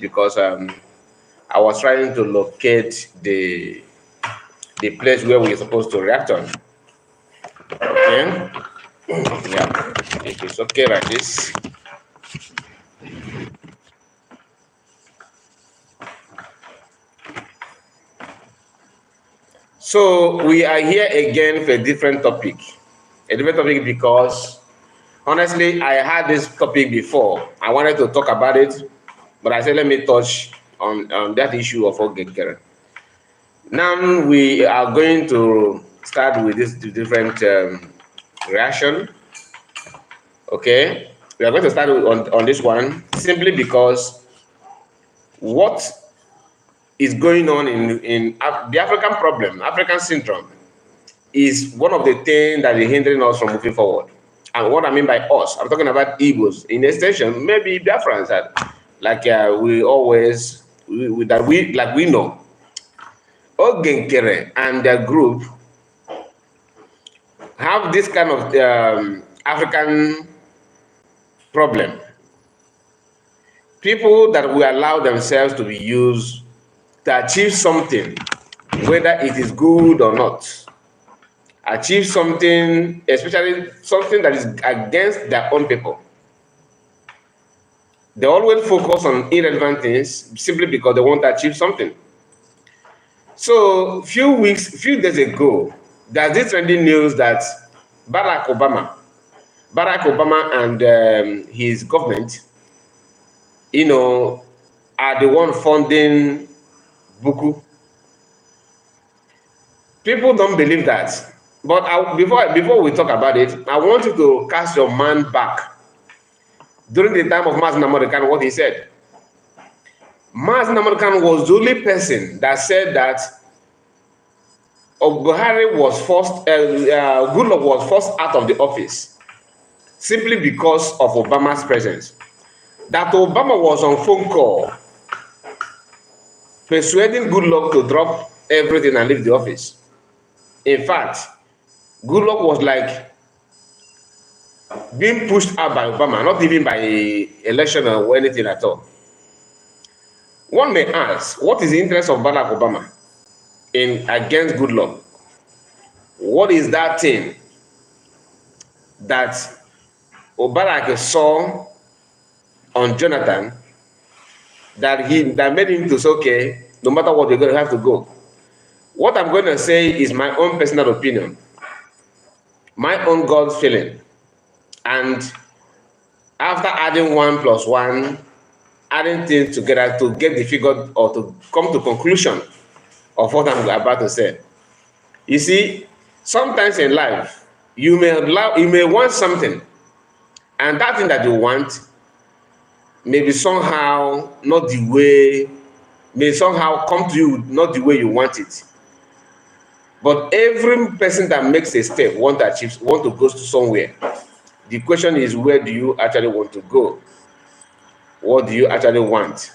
because I was trying to locate the place where we're supposed to react on. Okay. Yeah. It is okay like this. So we are here again for a different topic. A different topic because honestly, I had this topic before. I wanted to talk about it, but I said let me touch on that issue of Nkere. Now we are going to start with this different reaction. Okay, we are going to start on this one simply because what is going on in the African problem, African syndrome, is one of the things that is hindering us from moving forward. And what I mean by us, I'm talking about Igbos in extension, maybe Biafrans that, like we always like we know. Nkere and their group have this kind of African problem. People that will allow themselves to be used to achieve something, whether it is good or not. Achieve something, especially something that is against their own people. They always focus on irrelevant things simply because they want to achieve something. So, few days ago, there's this trending news that Barack Obama and his government, are the one funding Buku. People don't believe that. But before we talk about it, I want you to cast your mind back during the time of Mazi Nnamdi Kanu, what he said. Mazi Nnamdi Kanu was the only person that said that Buhari was forced, Goodluck was forced out of the office simply because of Obama's presence. That Obama was on phone call persuading Goodluck to drop everything and leave the office. In fact, Goodluck was like being pushed out by Obama, not even by election or anything at all. One may ask, what is the interest of Barack Obama against Goodluck? What is that thing that Barack saw on Jonathan that made him to say, okay, no matter what, you're going to have to go? What I'm going to say is my own personal opinion, my own gut feeling. And after adding 1 + 1, adding things together to get the figure or to come to conclusion of what I'm about to say. You see, sometimes in life, you may want something, and that thing that you want may be somehow not the way, may somehow come to you not the way you want it. But every person that makes a step want to go to somewhere. The question is, where do you actually want to go? What do you actually want?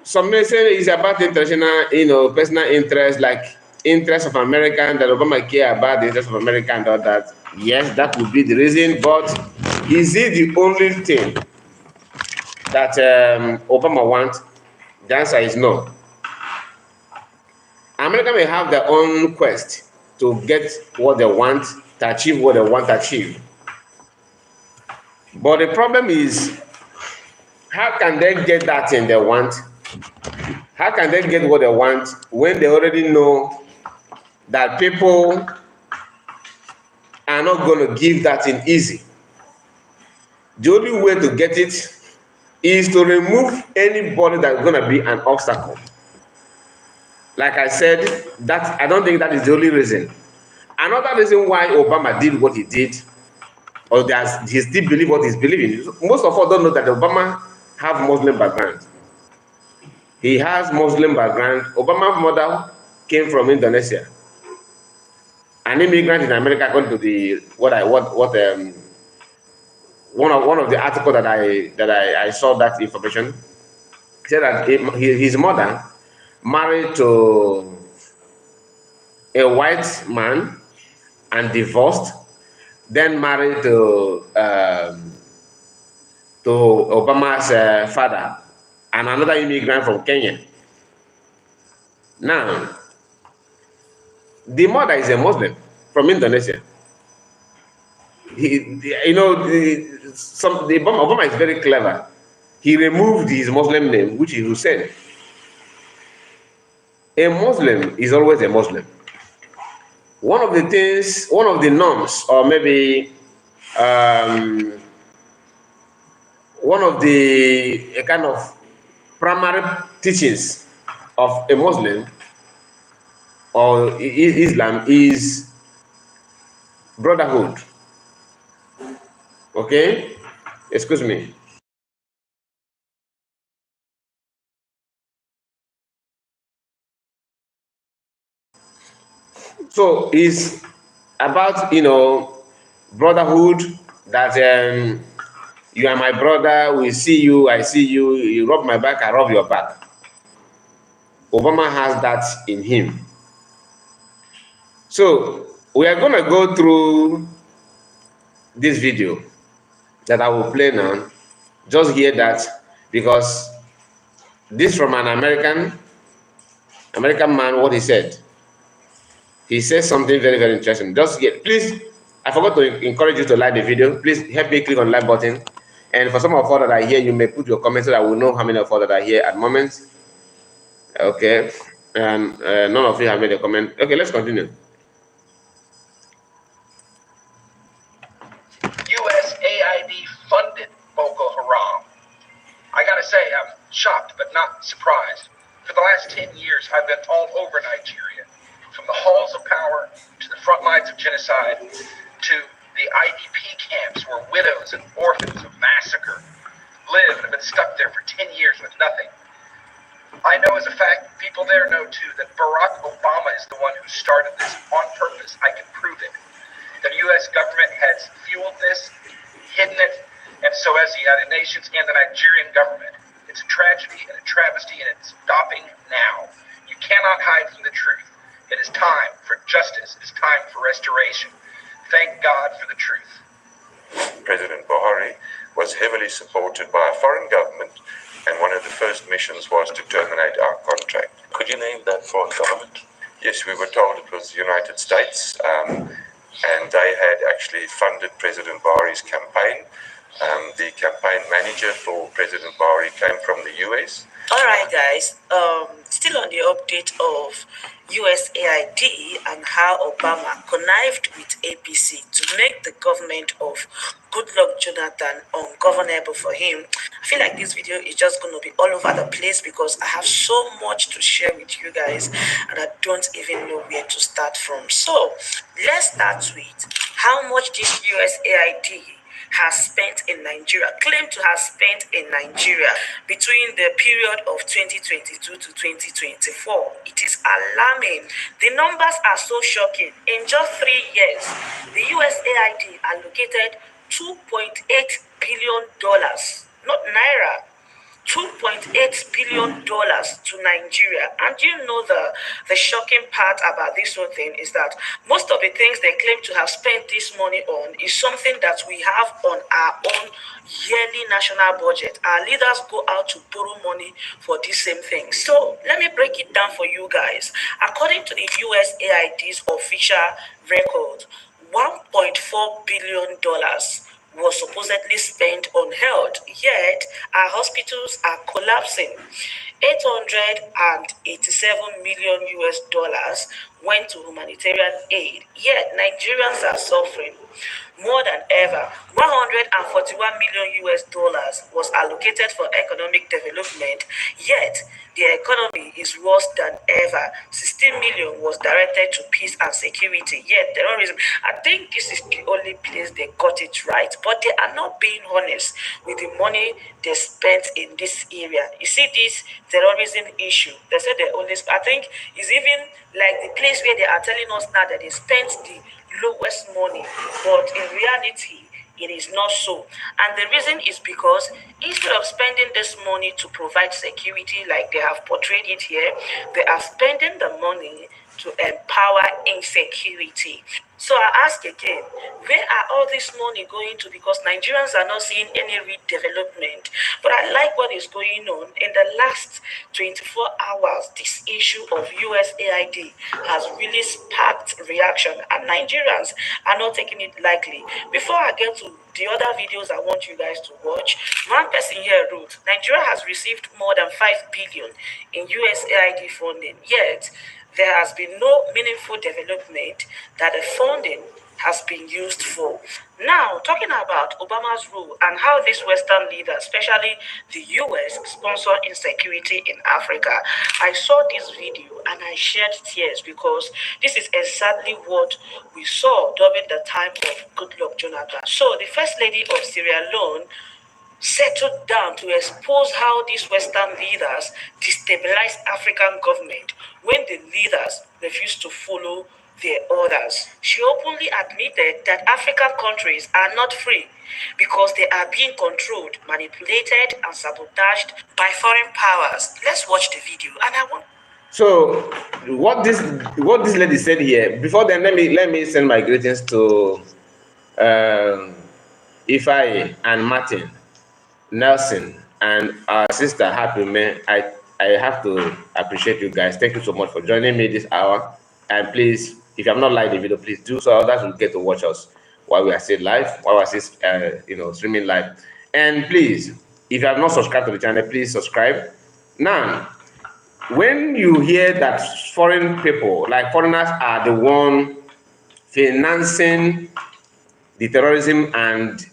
Some may say it's about international, personal interest, like interest of America, that Obama care about the interest of America and all that. Yes, that would be the reason, but is it the only thing that Obama wants? The answer is no. America may have their own quest to get what they want, to achieve what they want to achieve. But the problem is, how can they get that thing they want? How can they get what they want when they already know that people are not going to give that thing easy? The only way to get it is to remove anybody that's going to be an obstacle. Like I said, I don't think that is the only reason. Another reason why Obama did what he did, or he still believes what he's believing. Most of us don't know that Obama have Muslim background. He has Muslim background. Obama's mother came from Indonesia. An immigrant in America, according to the one of the articles that I saw that information, said that his mother married to a white man and divorced, then married to to Obama's father and another immigrant from Kenya. Now, the mother is a Muslim from Indonesia. Obama is very clever. He removed his Muslim name, which is Hussein. A Muslim is always a Muslim. One of the norms, or maybe one of the kind of primary teachings of a Muslim or Islam is brotherhood. Okay? Excuse me. So it's about, brotherhood, that you are my brother, we see you, I see you, you rub my back, I rub your back. Obama has that in him. So we are going to go through this video that I will play now. Just hear that, because this from an American man, what he said. He says something very, very interesting. Just get, please, I forgot to encourage you to like the video. Please help me click on the like button. And for some of you that are here, you may put your comments so that we'll know how many of you that are here at the moment. Okay. And none of you have made a comment. Okay, let's continue. USAID funded Boko Haram. I gotta say, I'm shocked but not surprised. For the last 10 years, I've been all over Nigeria, from the halls of power to the front lines of genocide to the IDP camps where widows and orphans of massacre live and have been stuck there for 10 years with nothing. I know as a fact, people there know too, that Barack Obama is the one who started this on purpose. I can prove it. The U.S. government has fueled this, hidden it, and so has the United Nations and the Nigerian government. It's a tragedy and a travesty, and it's stopping now. You cannot hide from the truth. It is time for justice. It is time for restoration. Thank God for the truth. President Buhari was heavily supported by a foreign government, and one of the first missions was to terminate our contract. Could you name that foreign government? Yes, we were told it was the United States, and they had actually funded President Buhari's campaign. The campaign manager for President Buhari came from the US. All right, guys. Still on the update of USAID and how Obama connived with APC to make the government of Goodluck Jonathan ungovernable for him. I feel like this video is just going to be all over the place because I have so much to share with you guys and I don't even know where to start from. So let's start with how much this USAID has spent in Nigeria, claimed to have spent in Nigeria between the period of 2022 to 2024. It is alarming. The numbers are so shocking. In just 3 years, the USAID allocated $2.8 billion, not naira, $2.8 billion to Nigeria. And you know the shocking part about this whole thing is that most of the things they claim to have spent this money on is something that we have on our own yearly national budget. Our leaders go out to borrow money for these same things. So let me break it down for you guys. According to the USAID's official record, $1.4 billion was supposedly spent on health, yet our hospitals are collapsing. 887 million US dollars went to humanitarian aid, yet Nigerians are suffering. More than ever, 141 million US dollars was allocated for economic development, yet the economy is worse than ever. 16 million was directed to peace and security, yet terrorism. I think this is the only place they got it right, but they are not being honest with the money they spent in this area. You see this terrorism issue, they said they only, I think it's even like the place where they are telling us now that they spent the lowest money, but in reality it is not so. And the reason is because instead of spending this money to provide security like they have portrayed it here, they are spending the money to empower insecurity. So I ask again, where are all this money going to? Because Nigerians are not seeing any redevelopment. But I like what is going on. In the last 24 hours, this issue of USAID has really sparked reaction, and Nigerians are not taking it lightly. Before I get to the other videos I want you guys to watch, one person here wrote, Nigeria has received more than 5 billion in USAID funding, yet there has been no meaningful development that the funding has been used for. Now, talking about Obama's role and how these Western leaders, especially the US, sponsor insecurity in Africa, I saw this video and I shed tears because this is exactly what we saw during the time of Goodluck Jonathan. So, the First Lady of Sierra Leone settled down to expose how these Western leaders destabilize African government when the leaders refuse to follow their orders. She openly admitted that African countries are not free because they are being controlled, manipulated, and sabotaged by foreign powers. Let's watch the video, and I want. So what this lady said here. Before then, let me send my greetings to Ifai and Martin, Nelson, and our sister Happy Man. I have to appreciate you guys. Thank you so much for joining me this hour. And please, if you have not liked the video, please do so. Others will get to watch us while we are still live, while we are still streaming live. And please, if you have not subscribed to the channel, please subscribe. Now, when you hear that foreign people, like foreigners, are the one financing the terrorism and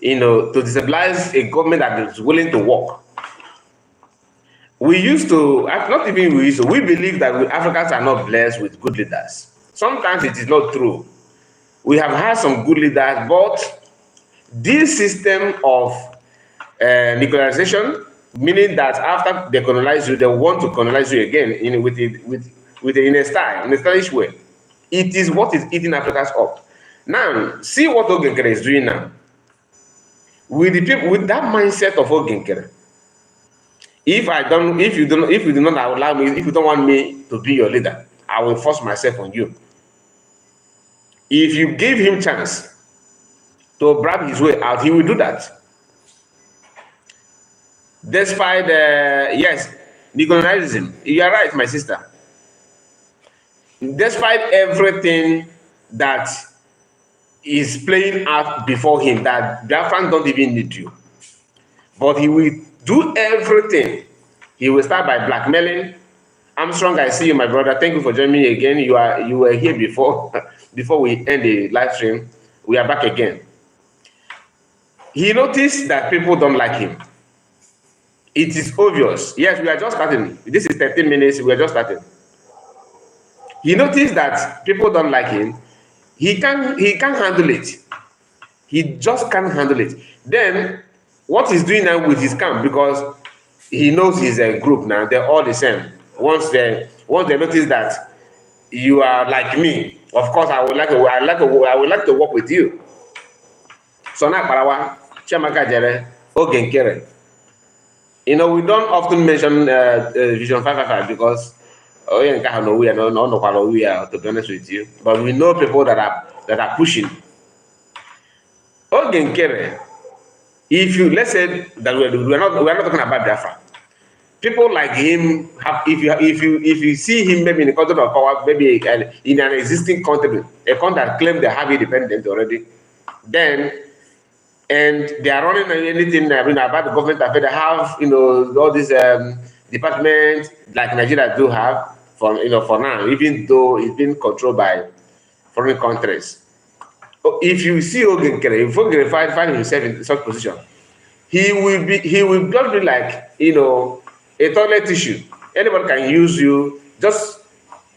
to destabilize a government that is willing to work. We used to, not even we used to, we believe that Africans are not blessed with good leaders. Sometimes it is not true. We have had some good leaders, but this system of colonization, meaning that after they colonize you, they want to colonize you again in a stylish way. It is what is eating Africans up. Now, see what Nkere is doing now. With the people, with that mindset of Nkere, if you do not allow me, if you don't want me to be your leader, I will force myself on you. If you give him chance to bribe his way out, he will do that. Despite yes, decolonialism, you are right, my sister. Despite everything that is playing out before him, that Biafran don't even need you, but he will do everything. He will start by blackmailing. Armstrong, I see you, my brother. Thank you for joining me again. You were here before before we end the live stream. We are back again. He noticed that people don't like him. It is obvious. Yes, we are just starting. This is 13 minutes. We are just starting. He noticed that people don't like him. He can't handle it. He just can't handle it. Then what he's doing now with his camp, because he knows he's a group now, they're all the same. Once they notice that you are like me, of course I would like to work with you. So now Parawa, Chiamaka Jere, Nkere. We don't often mention Vision 555 because we are not, to be honest with you. But we know people that are pushing. Nkere, let's say that we're not talking about Biafra. People like him, if you see him maybe in a context of power, maybe in an existing country, a country that claims they have independence already, and they are running anything about the government affairs. They have all these departments like Nigeria do have for now, even though it's been controlled by foreign countries. If you see Nkere, if Nkere find himself in such position, he will just be like a toilet tissue. Anyone can use you, just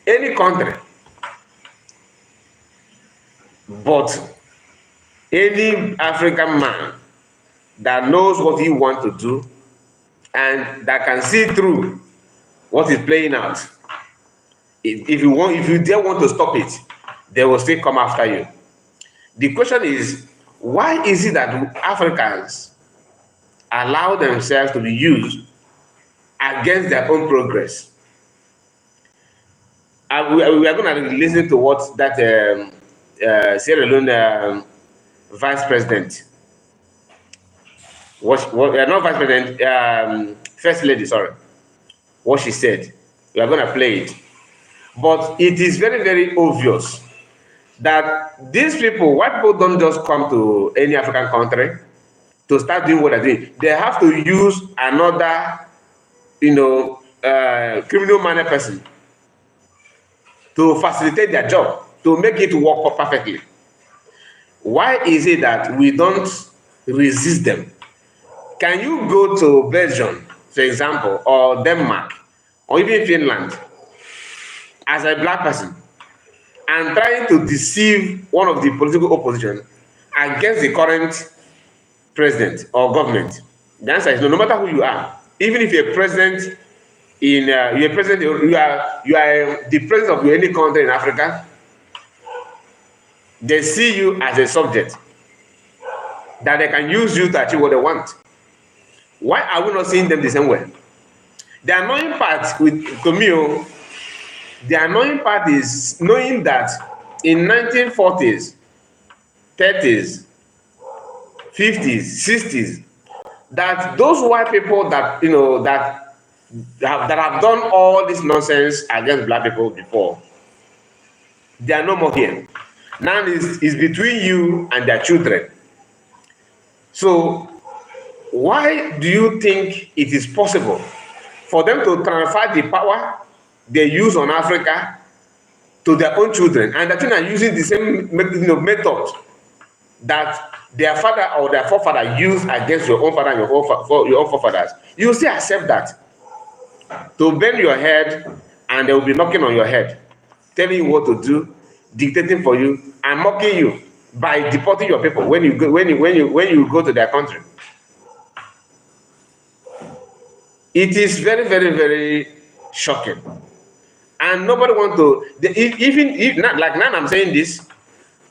any country. But any African man that knows what he wants to do and that can see through what is playing out, if you dare want to stop it, they will still come after you. The question is, why is it that Africans allow themselves to be used against their own progress? we are going to listen to what that Sierra Leone vice president, not vice president, first lady, sorry, what she said. We are going to play it. But it is very, very obvious that these people, white people don't just come to any African country to start doing what they're doing. They have to use another, criminal minded person to facilitate their job, to make it work perfectly. Why is it that we don't resist them? Can you go to Belgium, for example, or Denmark, or even Finland, as a black person, and trying to deceive one of the political opposition against the current president or government? The answer is no. No matter who you are, even if you're president you are the president of any country in Africa, they see you as a subject that they can use you to achieve what they want. Why are we not seeing them the same way? The annoying part to me, the annoying part is knowing that in 1940s, 30s, 50s, 60s, that those white people that that have done all this nonsense against black people before, they are no more here. Now it's between you and their children. So why do you think it is possible for them to transfer the power they use on Africa to their own children, and the children are using the same method that their father or their forefather used against your own father and your own forefathers? You still accept that, to bend your head, and they will be knocking on your head, telling you what to do, dictating for you, and mocking you by deporting your people when you go to their country. It is very, very, very shocking, and nobody wants to. Even like now, I'm saying this.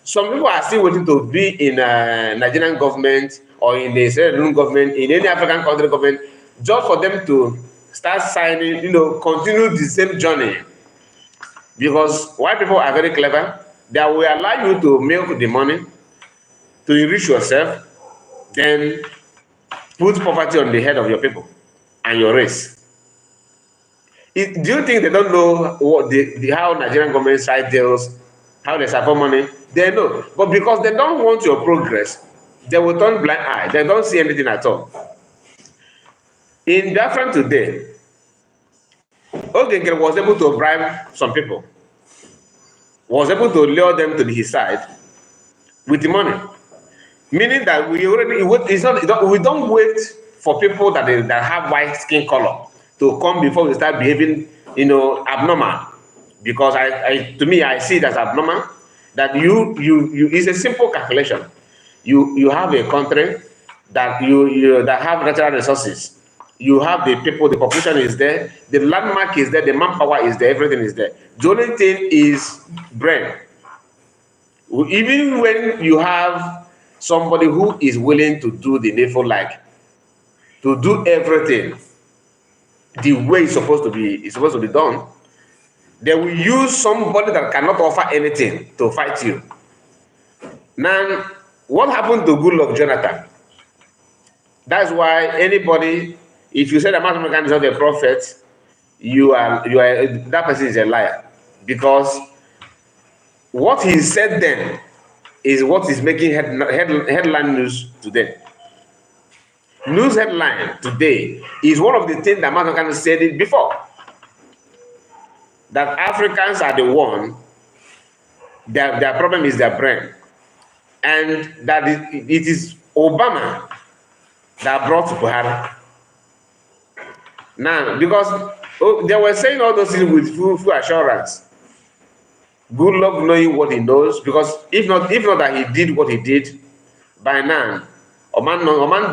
Some people are still waiting to be in a Nigerian government or in the Sierra Leone government, in any African country government, just for them to start signing, continue the same journey. Because white people are very clever. They will allow you to milk the money, to enrich yourself, then put poverty on the head of your people and your race. Do you think they don't know what how Nigerian government side deals, how they support money? They know. But because they don't want your progress, they will turn blind eye. They don't see anything at all. In Biafra today, Nkere was able to bribe some people, was able to lure them to his side with the money. Meaning that we don't wait for people that have white skin color to come before we start behaving, abnormal. Because to me, I see it as abnormal. That it's a simple calculation. You have a country that that have natural resources. You have the people, the population is there, the landmark is there, the manpower is there, everything is there. The only thing is brain. Even when you have somebody who is willing to do the needful, like to do everything the way it's supposed to be done, they will use somebody that cannot offer anything to fight you. Now, what happened to Goodluck Jonathan? That's why anybody, if you say the Mahatma Gandhi is not a prophet, that person is a liar, because what he said then is what is making headline news today. News headline today is one of the things that Mahatma Gandhi said it before. That Africans are the one, their problem is their brain. And that it is Obama that brought Buhari. Now, because they were saying all those things with full assurance. Good luck knowing what he knows, because if not that he did what he did, by now, Obama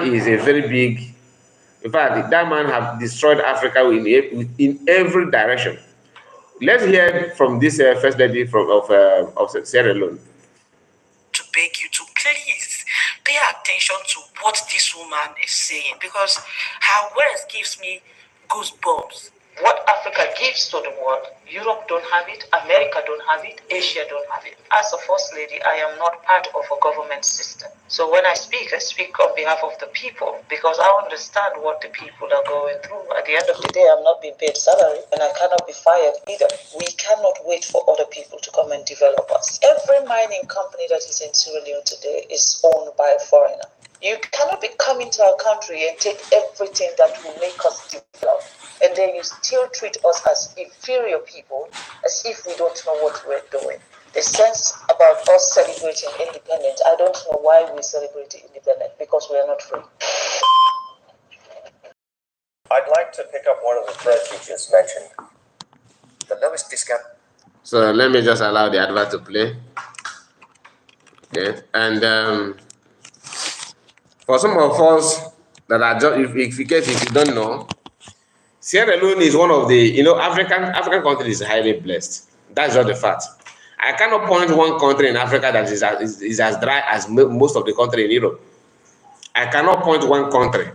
is a very big. In fact, that man have destroyed Africa in every direction. Let's hear from this first lady of Sierra Leone. To beg you to please pay attention to what this woman is saying, because her words gives me goosebumps. What Africa gives to the world, Europe don't have it, America don't have it, Asia don't have it. As a First Lady, I am not part of a government system. So when I speak on behalf of the people, because I understand what the people are going through. At the end of the day, I'm not being paid salary, and I cannot be fired either. We cannot wait for other people to come and develop us. Every mining company that is in Sierra Leone today is owned by a foreigner. You cannot be coming to our country and take everything that will make us develop, and then you still treat us as inferior people, as if we don't know what we're doing. The sense about us celebrating independence, I don't know why we celebrate independence, because we are not free. I'd like to pick up one of the threads you just mentioned. The lowest discount. So let me just allow the advert to play. Okay, and for some of us that are just, if you don't know, Sierra Leone is one of the African countries is highly blessed. That's just the fact. I cannot point one country in Africa that is as dry as most of the country in Europe. I cannot point one country.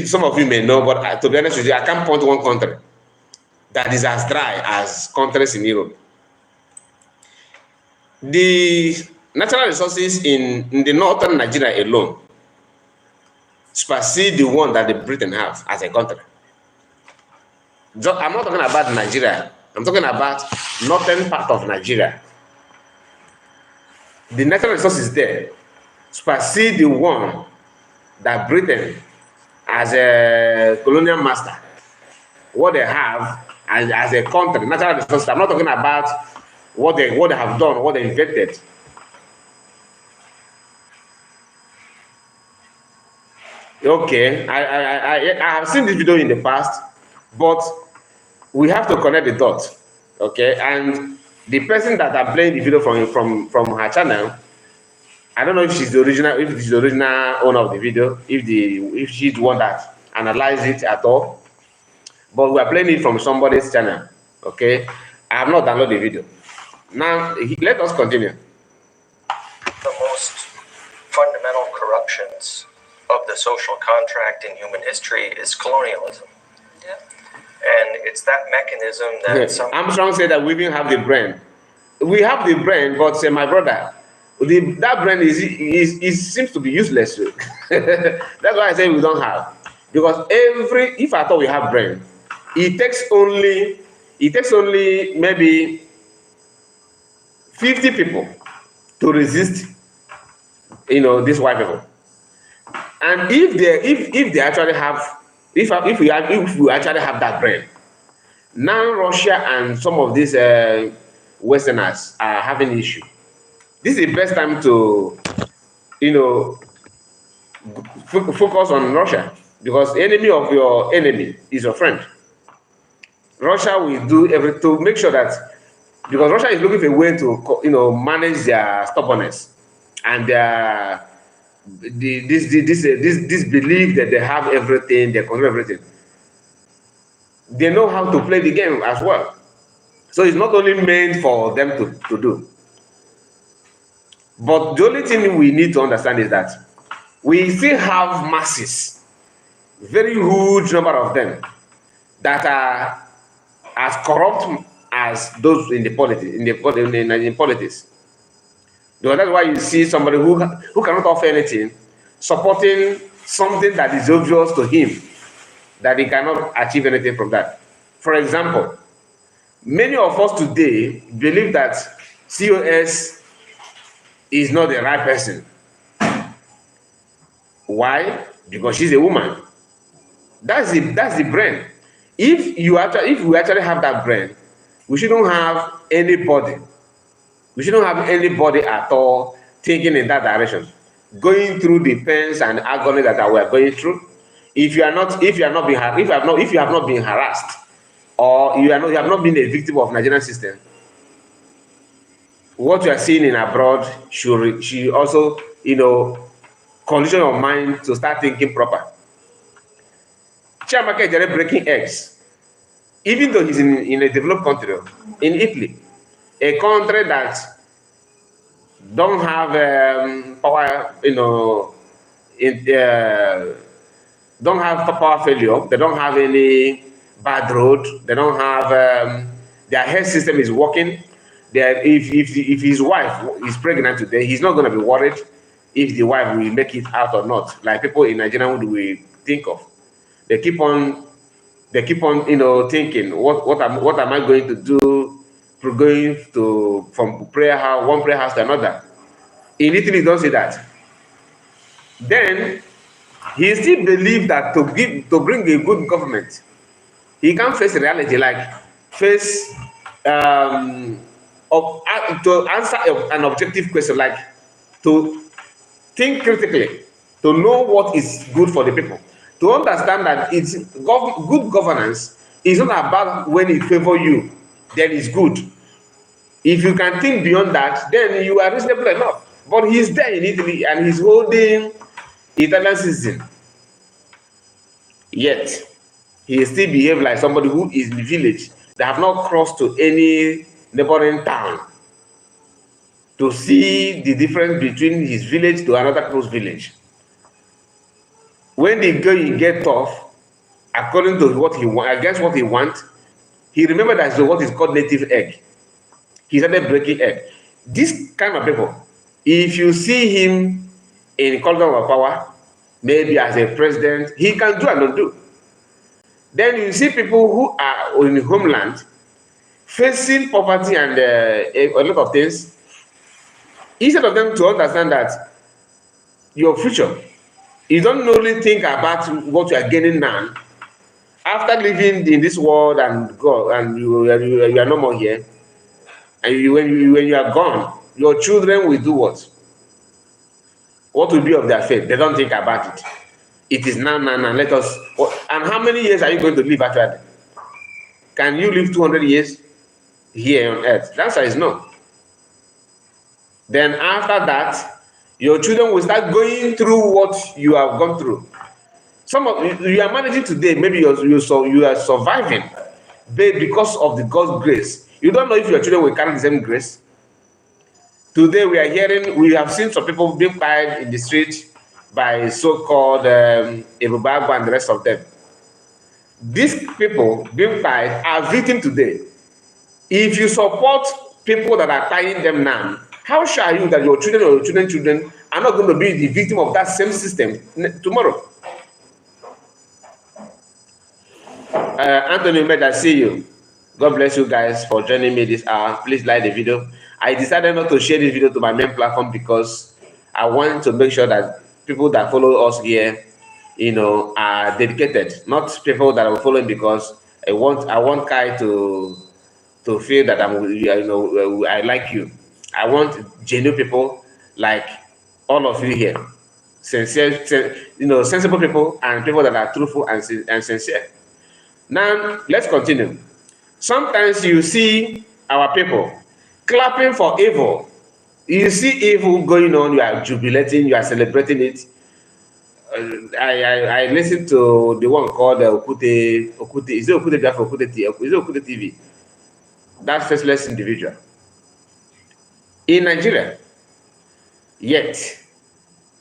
Some of you may know, but to be honest with you, I can't point one country that is as dry as countries in Europe. The natural resources in the northern Nigeria alone supersede the one that the Britain have as a country. I'm not talking about Nigeria. I'm talking about northern part of Nigeria. The natural resources there supersede the one that Britain, as a colonial master, what they have as a country, natural resources. I'm not talking about what they have done, what they invented. Okay, I have seen this video in the past, but we have to connect the dots. Okay, and the person that I'm playing the video from her channel, I don't know if she's the original owner of the video, if she's the one that analyzed it at all, but we are playing it from somebody's channel. Okay, I have not downloaded the video. Now let us continue. The most fundamental corruptions of the social contract in human history is colonialism. Yeah. And it's that mechanism that Armstrong said that we didn't have the brain. We have the brain, but say, my brother, that brain is seems to be useless. That's why I say we don't have. Because if I thought we have brain, it takes only maybe 50 people to resist, these white people. And if they actually have, if we actually have that brain, now Russia and some of these Westerners are having issue. This is the best time to, focus on Russia, because the enemy of your enemy is your friend. Russia will do everything to make sure that, because Russia is looking for a way to, manage their stubbornness and their this belief that they have everything, they control everything. They know how to play the game as well. So it's not only meant for them to do. But the only thing we need to understand is that we still have masses, very huge number of them, that are as corrupt as those in the politics. Because that's why you see somebody who cannot offer anything, supporting something that is obvious to him, that he cannot achieve anything from that. For example, many of us today believe that COS is not the right person. Why? Because she's a woman. That's the brain. If we actually have that brain, we shouldn't have anybody. We shouldn't have anybody at all thinking in that direction, going through the pains and agony that we are going through. If you have not been harassed, or you have not been a victim of Nigerian system, what you are seeing in abroad should also, condition your mind to start thinking proper. Chiamaka is breaking eggs, even though he's in a developed country, in Italy, a country that don't have power, don't have power failure. They don't have any bad road. They don't have their health system is working. If his wife is pregnant today, he's not going to be worried if the wife will make it out or not. Like people in Nigeria would we think of. They keep on thinking, what am I going to do? Going to from prayer house, one prayer house to another. In Italy, don't say that. Then he still believes that to bring a good government, he can face reality, like face to answer an objective question, like to think critically, to know what is good for the people, to understand that it's good governance is not about when it favors you, then it's good. If you can think beyond that, then you are reasonable enough. But he's there in Italy and he's holding Italian citizen. Yet, he still behaves like somebody who is in the village that have not crossed to any neighboring town to see the difference between his village to another close village. When the going get tough, according to what he wants, against what he wants, he remembered that what is called native egg. He started breaking egg. This kind of people, if you see him in Colonial power, maybe as a president, he can do and undo. Then you see people who are in the homeland facing poverty and a lot of things. Instead of them to understand that your future, you don't only think about what you are gaining now. After living in this world and go and you are no more here, and when you are gone, your children will do what? What will be of their fate? They don't think about it. It is now. Let us. And how many years are you going to live actually? Can you live 200 years here on earth? The answer is no. Then after that, your children will start going through what you have gone through. Some of you are managing today, maybe you are surviving, but because of the God's grace. You don't know if your children will carry the same grace. Today we have seen some people being fired in the street by so-called Ebubago and the rest of them. These people being fired are victims today. If you support people that are tying them now, how sure are you that your children or your children are not going to be the victim of that same system tomorrow? Anthony Med, I see you. God bless you guys for joining me this hour. Please like the video. I decided not to share this video to my main platform because I want to make sure that people that follow us here, are dedicated, not people that are following because I want Kai to feel that I like you. I want genuine people like all of you here, sincere, sensible people and people that are truthful and sincere. Now let's continue. Sometimes you see our people clapping for evil. You see evil going on, you are jubilating, you are celebrating it. I listened to the one called Okute. Is it Okute Biafra? Is it Okute TV? That faceless individual in Nigeria. Yet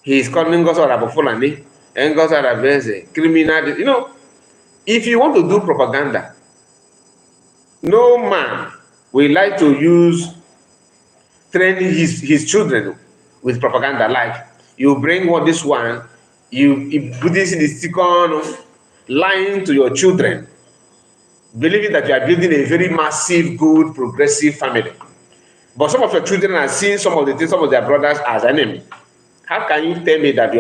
he is calling Ngozi Fulani and Ngozi criminal. If you want to do propaganda, no man will like to train his children with propaganda. Like you bring this one, you put this in the stick-on, lying to your children, believing that you are building a very massive, good, progressive family. But some of your children are seeing some of their brothers as enemy. How can you tell me that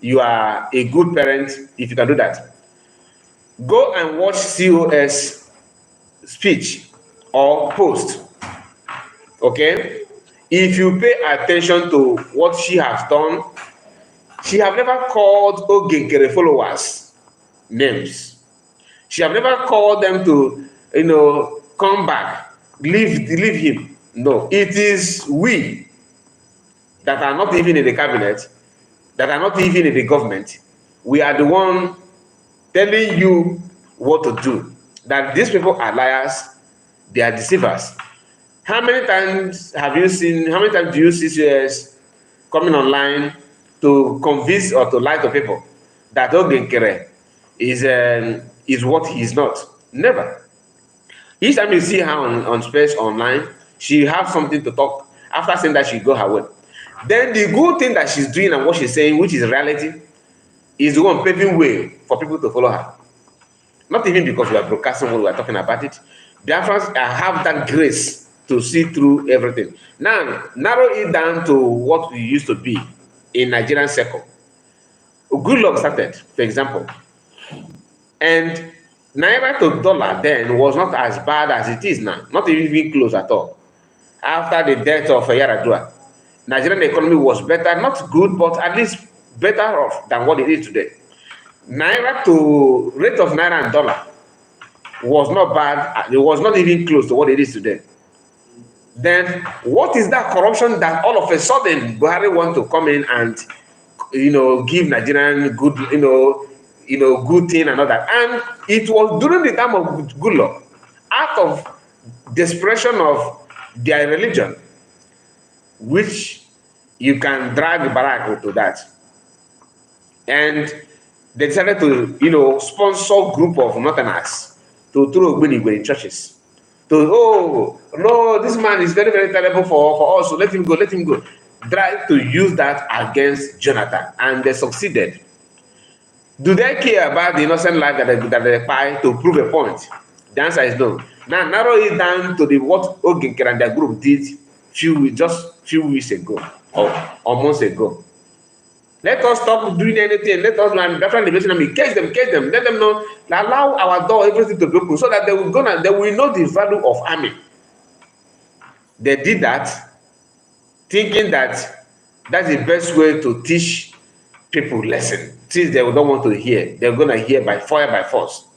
you are a good parent if you can do that? Go and watch COS speech or post. Okay? If you pay attention to what she has done, she have never called Nkere followers names. She have never called them to, come back, leave him. No, it is we that are not even in the cabinet, that are not even in the government. We are the one telling you what to do. That these people are liars, they are deceivers. How many times have you seen, how many times do you see CS coming online to convince or to lie to people that Nkere is what he is not? Never. Each time you see her on space online, she has something to talk. After saying that, she go her way. Then the good thing that she's doing and what she's saying, which is reality, is the one paving way for people to follow her. Not even because we are broadcasting when we are talking about it. Biafrans have that grace to see through everything. Now, narrow it down to what we used to be in Nigerian circle. Good luck started, for example. And Naira to dollar then was not as bad as it is now. Not even close at all. After the death of Yaradua, Nigerian economy was better, not good, but at least better off than what it is today. Naira to rate of Naira and dollar was not bad. It was not even close to what it is today. Then what is that corruption that all of a sudden Buhari want to come in and give Nigerian good good thing and all that? And it was during the time of Goodluck, out of desperation of their religion, which you can drag Barack to that. And they decided to, sponsor group of Northerners to throw Ogbunigwe in churches. Oh, no, this man is very, very terrible for us, so let him go, let him go. Try to use that against Jonathan, and they succeeded. Do they care about the innocent life that they buy to prove a point? The answer is no. Now, narrow it down to what Nkere and their group did just few weeks ago or months ago. Let us stop doing anything. Let us case them, let them know, allow our door, everything to be open, so that they will know the value of army. They did that, thinking that that's the best way to teach people lesson. Since they don't want to hear, they're gonna hear by fire, by force.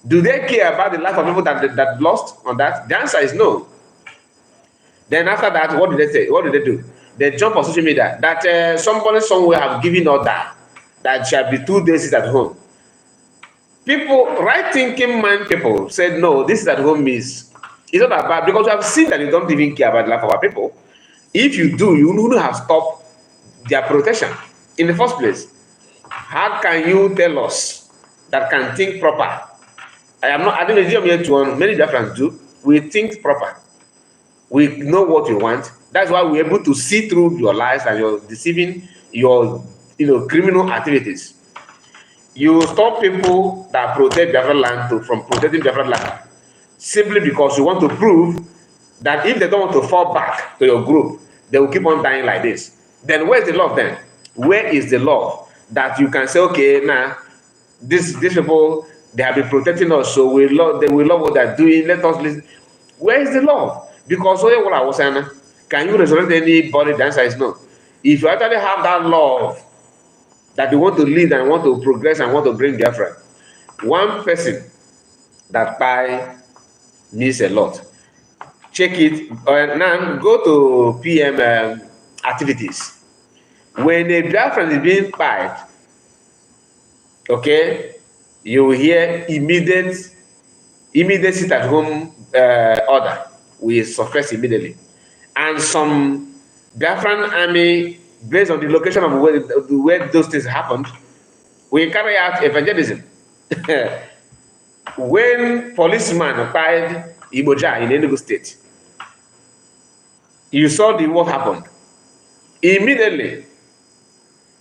Do they care about the life of people that lost on that? The answer is no. Then after that, what did they say? What did they do? They jump on social media that somebody somewhere have given order that shall be 2 days at home. People, right thinking mind people said, no, this is at home is not about, because we have seen that you don't even care about the life of our people. If you do, you wouldn't have stopped their protection in the first place. How can you tell us that can think proper? I don't know, many Biafrans do. We think proper. We know what you want. That's why we're able to see through your lies and your deceiving, your criminal activities. You stop people that protect Biafra land from protecting Biafra land simply because you want to prove that if they don't want to fall back to your group, they will keep on dying like this. Then where's the love then? Where is the love that you can say, okay, now these people, they have been protecting us, so they will love what they're doing. Let us listen. Where is the love? Because what I was saying, can you resurrect anybody? The answer is no. If you actually have that love that you want to lead and want to progress and want to bring Biafra, one person that buy means a lot. Check it. Now go to PM activities. When a Biafran is being fired, okay, you will hear immediate sit at home order will surface immediately. And some Biafran army, based on the location of where those things happened, will carry out evangelism. When policeman fired Iboja in Enugu State, you saw what happened. Immediately,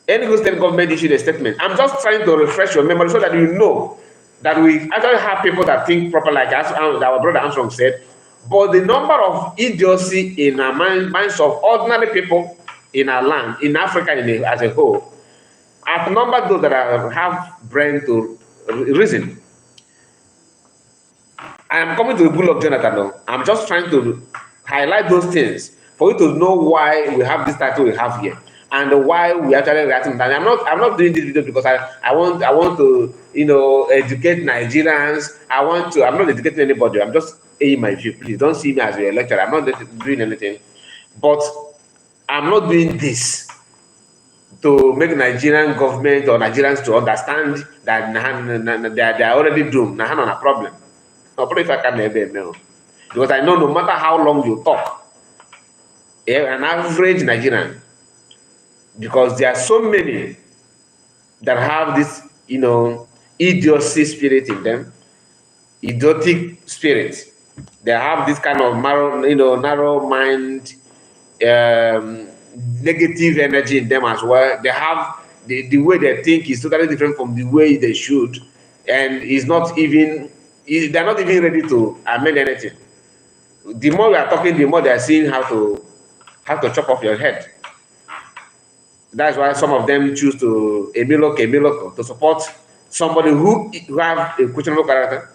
Enugu State government issued a statement. I'm just trying to refresh your memory so that you know that we actually have people that think proper, like our brother Armstrong said. But the number of idiocy in our minds of ordinary people in our land, in Africa as a whole, outnumber those that have brain to reason. I am coming to the bull of Jonathan now. I'm just trying to highlight those things for you to know why we have this title we have here and why we actually reacting. And I'm not doing this video because I want to educate Nigerians. I'm not educating anybody. I'm just saying my view. Please don't see me as a lecturer. I'm not doing anything. But I'm not doing this to make Nigerian government or Nigerians to understand that they are already doomed. Nah, not a problem. If I can Because I know no matter how long you talk, an average Nigerian, because there are so many that have this, idiocy spirit in them, idiotic spirit. They have this kind of narrow mind, negative energy in them as well. They have the way they think is totally different from the way they should, and they're not even ready to amend anything. The more we are talking, the more they are seeing how to chop off your head. That's why some of them choose to emiloko to support somebody who have a questionable character.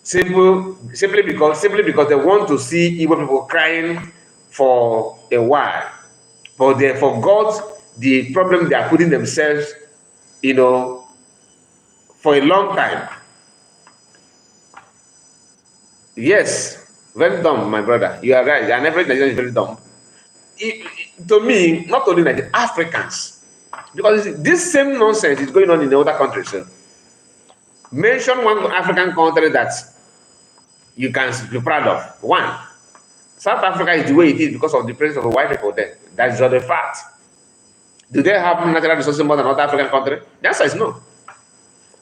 Simply because they want to see Igbo people crying for a while, but they forgot the problem they are putting themselves, for a long time. Yes, very dumb, my brother. You are right. And every Nigerian is very dumb. To me, not only Nigerian, Africans, because this same nonsense is going on in the other countries. So. Mention one African country that you can be proud of. One, South Africa is the way it is because of the presence of the white people there. That is not a fact. Do they have natural resources more than other African countries? The answer is no.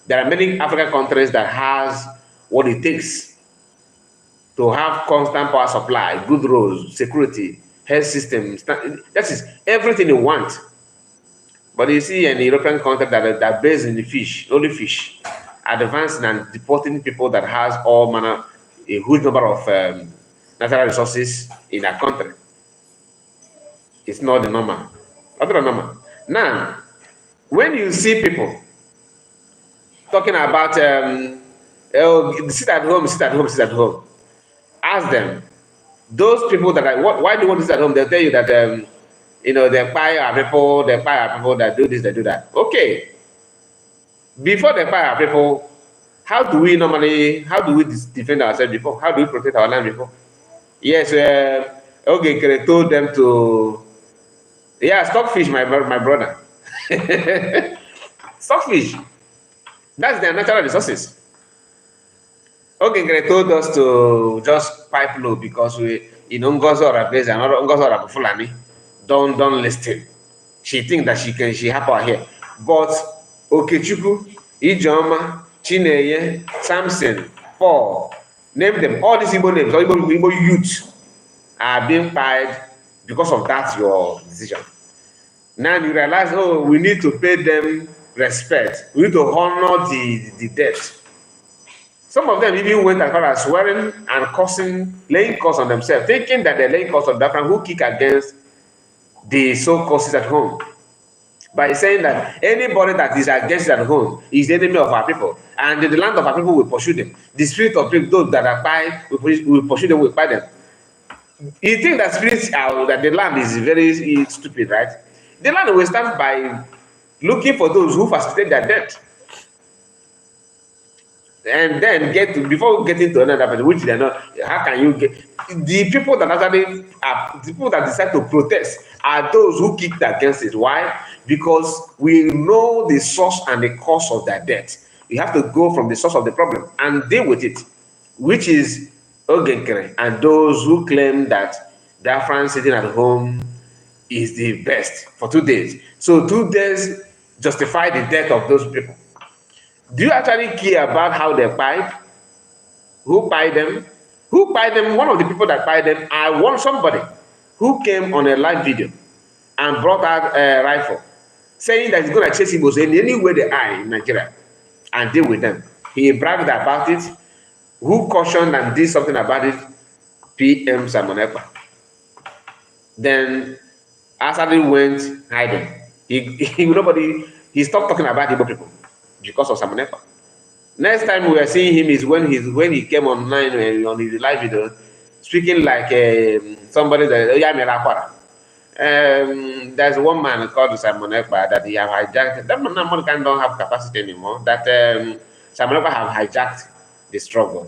There are many African countries that has what it takes to have constant power supply, good roads, security, health systems. That is everything you want. But you see an European country that are based in the fish, only fish, advancing and deporting people that has all manner, a huge number of natural resources in a country. It's not the normal. Not the normal. Now, when you see people talking about sit at home, ask them, those people that are, why do you want to sit at home? They'll tell you that they buy our people that do this, they do that. Okay. Before they buy our people, how do we defend ourselves before? How do we protect our land before? Yes, Nkere told them to, stockfish, my brother. Stockfish. That's their natural resources. Nkere told us to just pipe low because we, Ngozi Oragbeze and Ngozi Orabufulani don't listen. She thinks that she have our hair. But Okechukwu, Ijeoma, Chineye, Samson, Paul, name them, all these Igbo names, all Igbo youth are being fired because of that, your decision. Now you realize, we need to pay them respect. We need to honor the dead. Some of them even went as far as swearing and cursing, laying curse on themselves, thinking that they're laying curse on Biafra who kick against the so-called at home. By saying that anybody that is against at home is the enemy of our people, and the land of our people will pursue them. The spirit of people, those that are by, will pursue them, will fight them. You think that spirits that the land is very stupid, right? The land will start by looking for those who facilitate their death. And then before getting to another person, which they're not, how can you get the people that actually are the people that decide to protest are those who kicked against it. Why? Because we know the source and the cause of their death. We have to go from the source of the problem and deal with it, which is Nkere and those who claim that Biafran sitting at home is the best for 2 days. So 2 days justify the death of those people. Do you actually care about how they fight? Who buy them? Who buy them? One of the people that buy them, I want somebody who came on a live video and brought out a rifle, saying that he's going to chase Igbos in any way they are in Nigeria and deal with them. He bragged about it. Who cautioned and did something about it? PM Samonekpa. Then Asadi went hiding. He stopped talking about Igbo people because of Samonekpa. Next time we are seeing him is when he came online on his live video, speaking like somebody that there's one man called Samonekpa that he have hijacked. That man don't have capacity anymore. That Samonekpa have hijacked the struggle.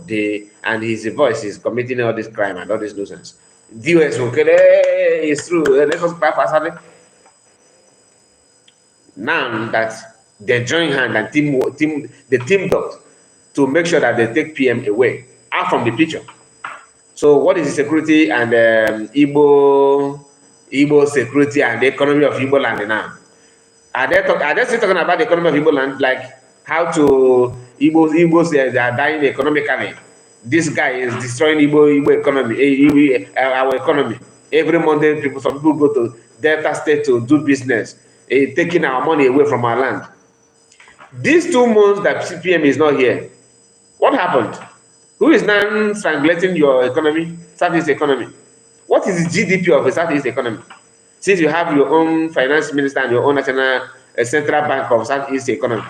And his voice is committing all this crime and all this nuisance. DOS is true. Let us clap as now that they join hand and teamed up to make sure that they take PM away out from the picture. So what is the security and Igbo security and the economy of Igbo land now? Are they still talking about the economy of Igbo land, like how to Igbos they are dying economically? This guy is destroying Igbo economy, our economy. Every Monday, some people go to Delta State to do business, taking our money away from our land. These 2 months that CPM is not here, what happened? Who is now strangulating your economy, Southeast economy? What is the GDP of the Southeast economy? Since you have your own finance minister and your own national central bank of Southeast economy.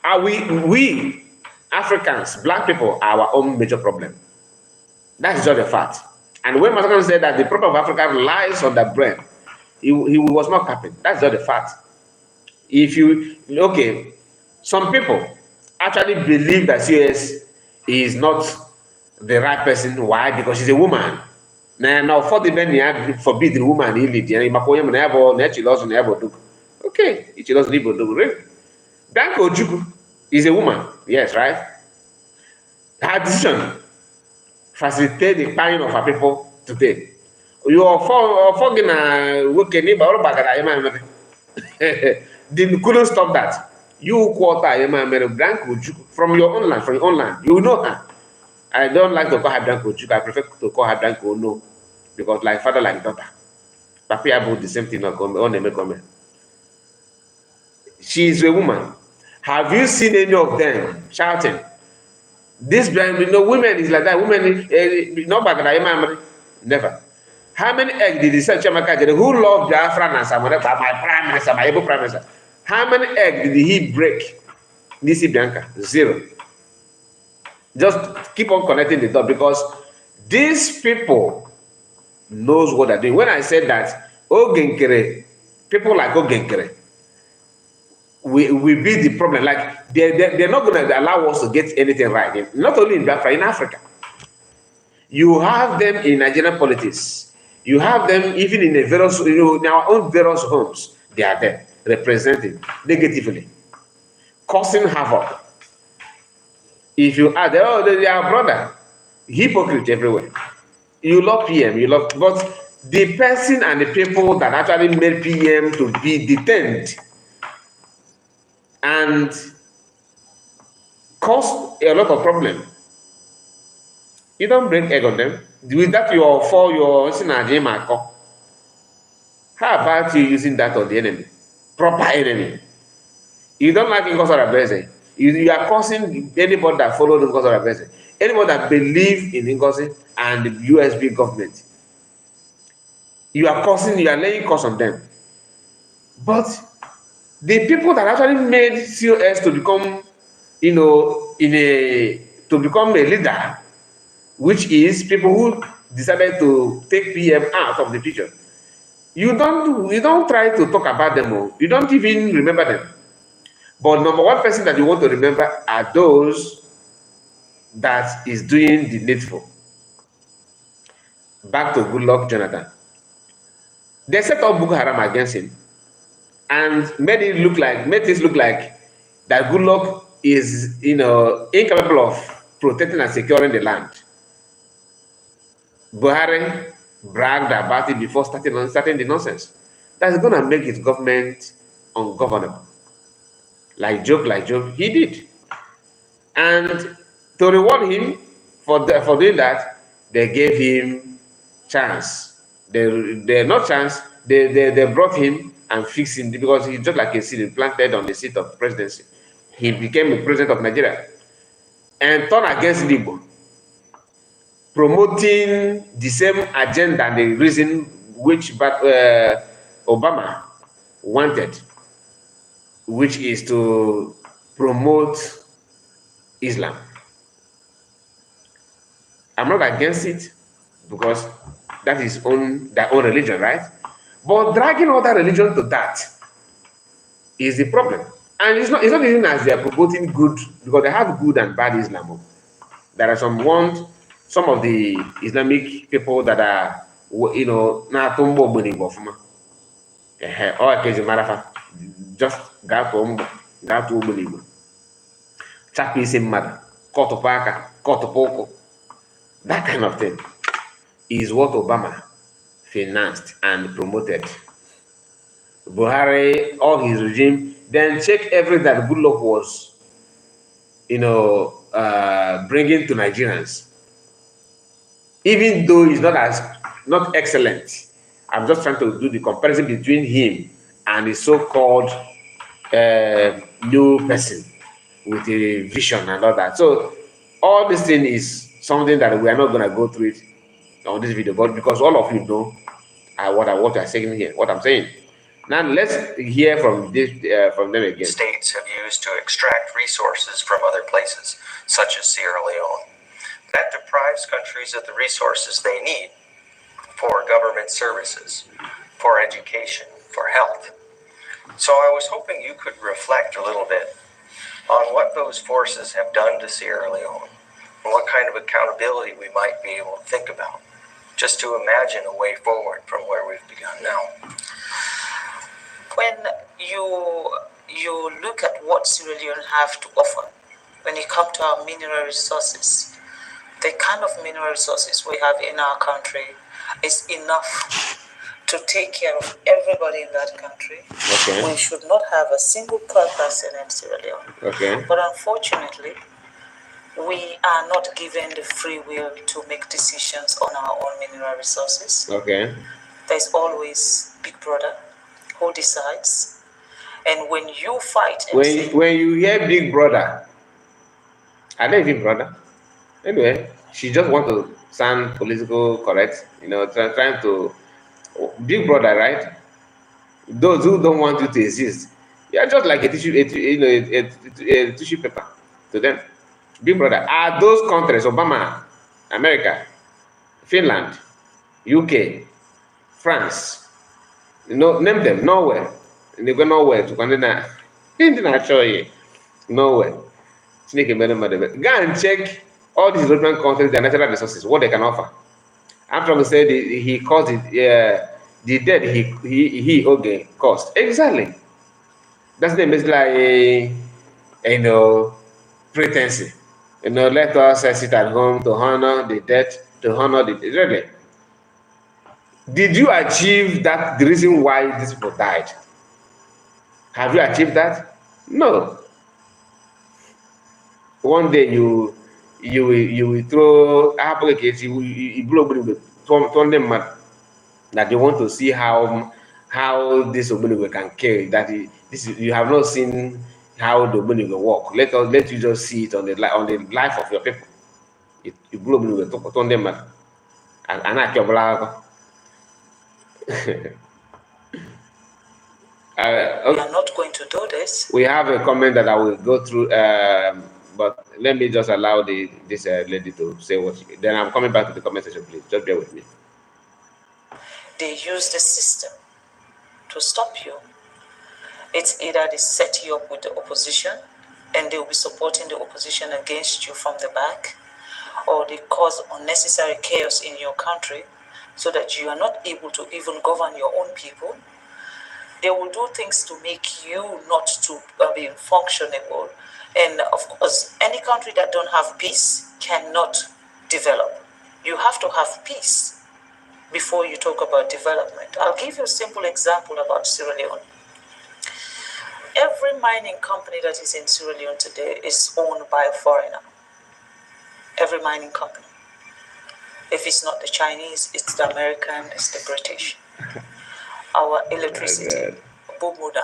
Are we Africans, black people, are our own major problem? That is just a fact. And when Masakan said that the problem of Africa lies on the brain, he was not capping. That's just a fact. If you, okay, some people actually believe that CS is not the right person. Why? Because she's a woman. Now, for the men, forbid the woman to lead. Okay, it doesn't even do it. Danko Juku is a woman. Yes, right? Her decision facilitate the buying of her people today. You are forgetting couldn't stop that. You quarter from your own land, You know her. I don't like to call her Danko Juku. I prefer to call her Danko No, because like father, like daughter. Papi about the same thing on the comment. She is a woman. Have you seen any of them shouting? This women is like that. Women no back. Never. How many eggs did the Chamaka get? Who loved Biafra and Samuel? My prime minister, my able prime minister. How many eggs did he break? Nisi Bianca, 0. Just keep on connecting the dot, because these people knows what they're doing. When I said that, Nkere, people like Nkere, we be the problem. Like they're not going to allow us to get anything right. Not only in Biafra, in Africa. You have them in Nigerian politics. You have them even in in our own various homes. They are there, representing negatively, causing havoc. If you add, oh, they are brother, hypocrite everywhere. You love PM, but the person and the people that actually made PM to be detained and cause a lot of problem. You don't bring egg on them. With that, for your How about you using that on the enemy? Proper enemy. You don't like Nkosara Blessing. You are causing anybody that follows Nkosara Blessing, anybody that believes in Ngozi and the USB government. You are laying curse on them. But the people that actually made COS to become, to become a leader, which is people who decided to take PM out of the picture. You don't try to talk about them. You don't even remember them. But number one person that you want to remember are those that is doing the needful. Back to Goodluck Jonathan. They set up Boko Haram against him and made it look like that Goodluck is incapable of protecting and securing the land. Buhari bragged about it before starting the nonsense. That's going to make his government ungovernable. Like joke, he did. And to reward him for doing that, they gave him chance. They not chance. They brought him and fixed him, because he's just like a seed planted on the seat of presidency. He became the president of Nigeria and turned against Igbo, promoting the same agenda and the reason which Obama wanted, which is to promote Islam. I'm not against it, because that is their own religion, right? But dragging other religion to that is the problem. And it's not even as they are promoting good, because they have good and bad Islam. There are some of the Islamic people that are, just got to Chapis in mother, cut of Paka, Kotopoko. That kind of thing is what Obama financed and promoted. Buhari, all his regime, then check everything that Goodluck was, bringing to Nigerians. Even though he's not excellent, I'm just trying to do the comparison between him and the so-called new person with a vision and all that. So all this thing is something that we are not going to go through it on this video, but because all of you know what I'm saying here, what I'm saying. Now let's hear from them again. States have used to extract resources from other places, such as Sierra Leone. That deprives countries of the resources they need for government services, for education, for health. So I was hoping you could reflect a little bit on what those forces have done to Sierra Leone and what kind of accountability we might be able to think about, just to imagine a way forward from where we've begun now. When you look at what Sierra Leone have to offer, when it comes to our mineral resources, the kind of mineral resources we have in our country is enough to take care of everybody in that country. Okay. We should not have a single poor person in Sierra Leone. Okay. But unfortunately, we are not given the free will to make decisions on our own mineral resources. Okay. There's always Big Brother who decides. And when you fight and say, When you hear Big Brother, I don't even brother. Anyway, she just want to sound political correct, trying to Big Brother, right? Those who don't want you to exist, you are just like a tissue paper to them. Big Brother are those countries: Obama, America, Finland, UK, France. Name them. Nowhere. They go nowhere to condemn. Didn't show you nowhere. Go and check all these European countries, their natural resources, what they can offer. I'm trying to say he caused it. The debt he cost exactly. That's the name. It's like pretense. Let us sit at home to honor the debt, to honor the really. Did you achieve that? The reason why these people died. Have you achieved that? No. One day you will throw applications. You blow turn them mad. That you want to see how this Ogbonigo can carry. You have not seen how the Ogbonigo work. Let you just see it on the life of your people. You blow Ogbonigo turn them mad. And I can we are not going to do this. We have a comment that I will go through, but let me just allow this lady to say what she. Then I'm coming back to the comment section, please. Just bear with me. They use the system to stop you. It's either they set you up with the opposition and they will be supporting the opposition against you from the back, or they cause unnecessary chaos in your country so that you are not able to even govern your own people. They will do things to make you not to be functionable. And of course, any country that don't have peace cannot develop. You have to have peace before you talk about development. I'll give you a simple example about Sierra Leone. Every mining company that is in Sierra Leone today is owned by a foreigner. Every mining company. If it's not the Chinese, it's the American, it's the British. Our electricity, Bumuda,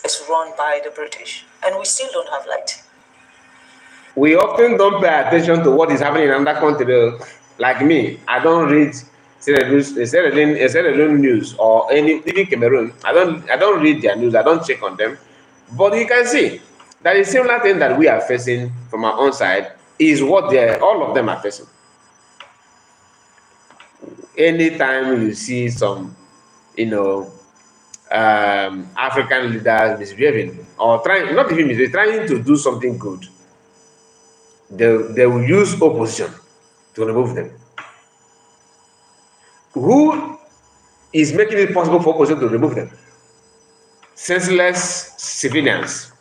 is run by the British, and we still don't have light. We often don't pay attention to what is happening in another country. Like me, I don't read Sierra Leone news or even Cameroon. I don't read their news. I don't check on them. But you can see that the similar thing that we are facing from our own side is what all of them are facing. Anytime you see some, African leaders misbehaving or trying to do something good, they will use opposition to remove them. Who is making it possible for opposition to remove them? Senseless civilians.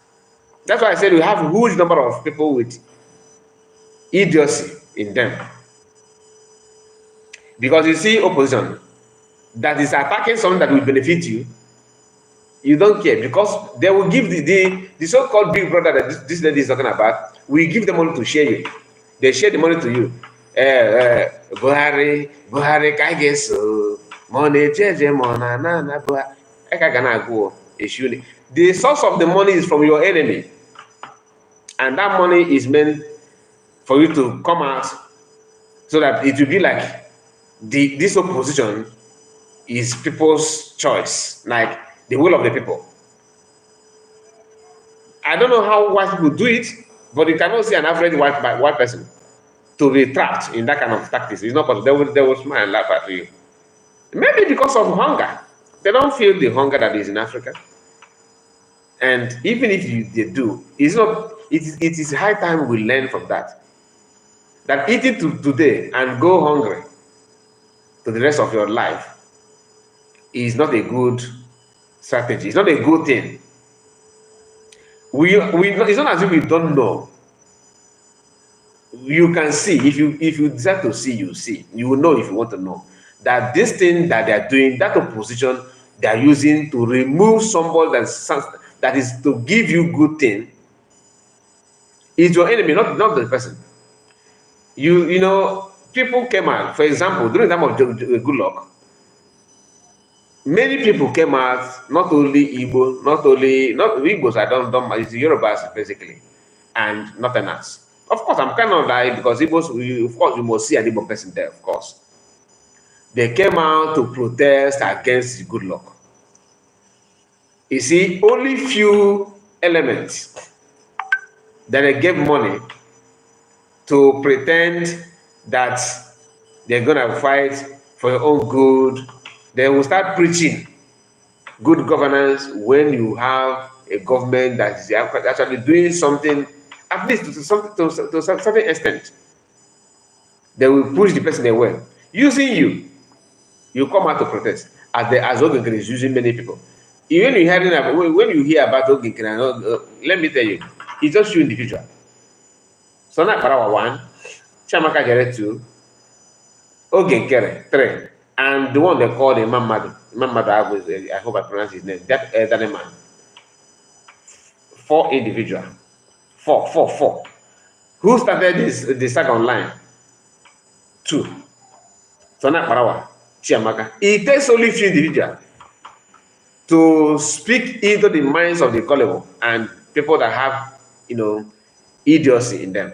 That's why I said we have a huge number of people with idiocy in them. Because you see opposition that is attacking something that will benefit you, you don't care, because they will give the so-called big brother that this lady is talking about, we give them money to share you. They share the money to you. Buhari, Kaigeso, money, the source of the money is from your enemy. And that money is meant for you to come out so that it will be like this opposition is people's choice, like the will of the people. I don't know how white people do it, but you cannot see an average white person to be trapped in that kind of tactics. It's not possible. They will smile and laugh at you. Maybe because of hunger. They don't feel the hunger that is in Africa. And even if they do, it's not. It is high time we learn from that. That eating today and go hungry to the rest of your life is not a good strategy. It's not a good thing. It's not as if we don't know. You can see, if you decide to see, you see. You will know if you want to know that this thing that they are doing, that opposition they are using to remove somebody that is to give you good thing, is your enemy, not the person. You know, people came out, for example, during the time of good luck, many people came out, not only Igbo, not Igbos, I don't it's the Yorubas basically, and nothing else. Of course, I'm kind of like, because Igbos, of course, you must see an Igbo person there, of course. They came out to protest against good luck. You see, only few elements that they gave money to pretend that they're gonna fight for your own good. They will start preaching good governance when you have a government that is actually doing something, at least to a certain extent. They will push the person away. Using you, you come out to protest, as Nkere is using many people. When you hear about Nkere, let me tell you, it's just you individual. So now Parawa 1, Chamaka Jere 2, Nkere 3, and the one they call the Imam Madu, I hope I pronounce his name, that man. 4 individual. 4. Who started the second line? 2. So now Parawa, Chiamaka. It takes only few individuals to speak into the minds of the gullible and people that have, idiocy in them.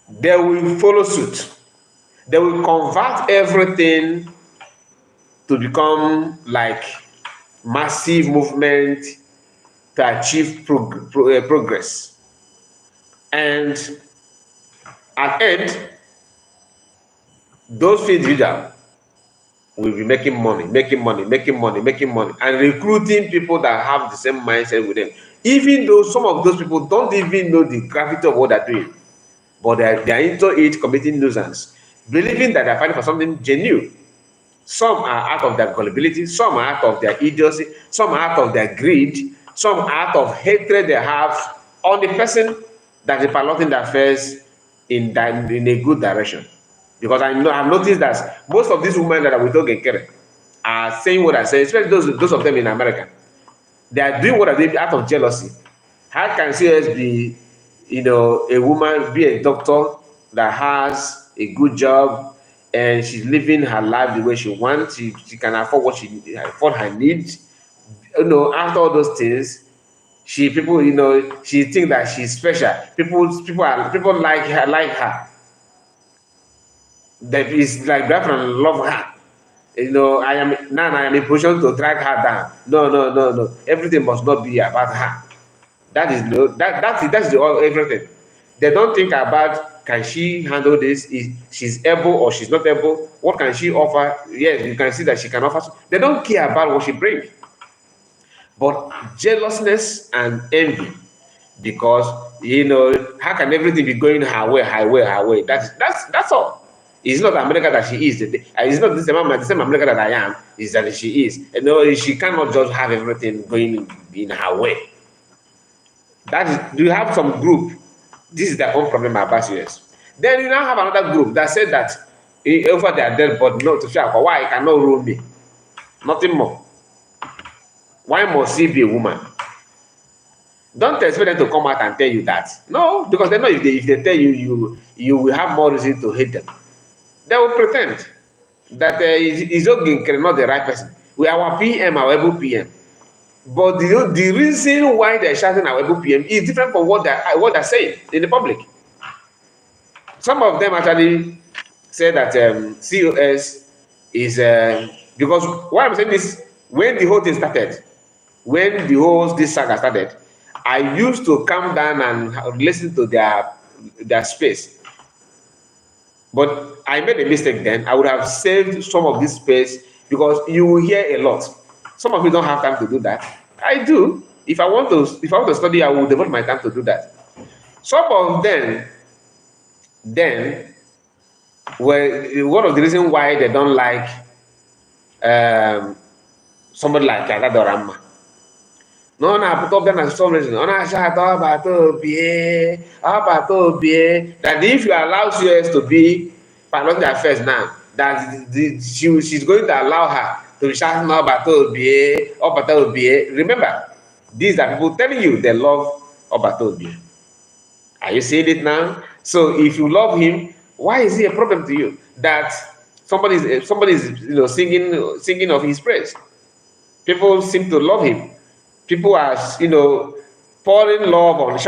They will follow suit. They will convert everything to become like massive movement to achieve progress. And at end, those individuals will be making money, and recruiting people that have the same mindset with them. Even though some of those people don't even know the gravity of what they're doing, but they're into it, committing nuisance, believing that they're fighting for something genuine. Some are out of their gullibility, some are out of their idiocy, some are out of their greed, some are out of hatred they have on the person that is piloting their affairs in a good direction. Because I've noticed that most of these women that are with Nkere are saying what I say, especially those of them in America. They are doing what I did out of jealousy. How can she be, a woman, be a doctor that has a good job and she's living her life the way she wants? She can afford afford her needs. After all those things, she thinks that she's special. People like her. That is like Biafra love her. I am in position to drag her down. No. Everything must not be about her. That's everything. They don't think about, can she handle this? Is she's able or she's not able? What can she offer? Yes, you can see that she can offer. They don't care about what she brings. But jealousness and envy, because how can everything be going her way? That's all. It's not America that she is. It's not the same America that I am. Is that she is. She cannot just have everything going in her way. You have some group This is their own problem about US. Then you now have another group that said that over their dead body, no, to shout, why I cannot rule me? Nothing more. Why must he be a woman? Don't expect them to come out and tell you that. No, because they know if they tell you, you will have more reason to hate them. They will pretend that is Nkere not the right person. We are our PM, our able PM. But the reason why they're shouting our able PM is different from what they're saying in the public. Some of them actually say that COS is because why I'm saying this, when the whole thing started, when this saga started, I used to come down and listen to their space. But I made a mistake then. I would have saved some of this space because you will hear a lot. Some of you don't have time to do that. I do. If I want to study, I will devote my time to do that. Some of them then were one of the reasons why they don't like somebody like Adorama. No, put up them as some reason. That if you allow US to be parliamentary affairs now, that she's going to allow her to shout no Obato Obie. Remember, these are people telling you they love Obato Obie. Are you seeing it now? So if you love him, why is he a problem to you? That somebody is singing of his praise. People seem to love him. People are showering love on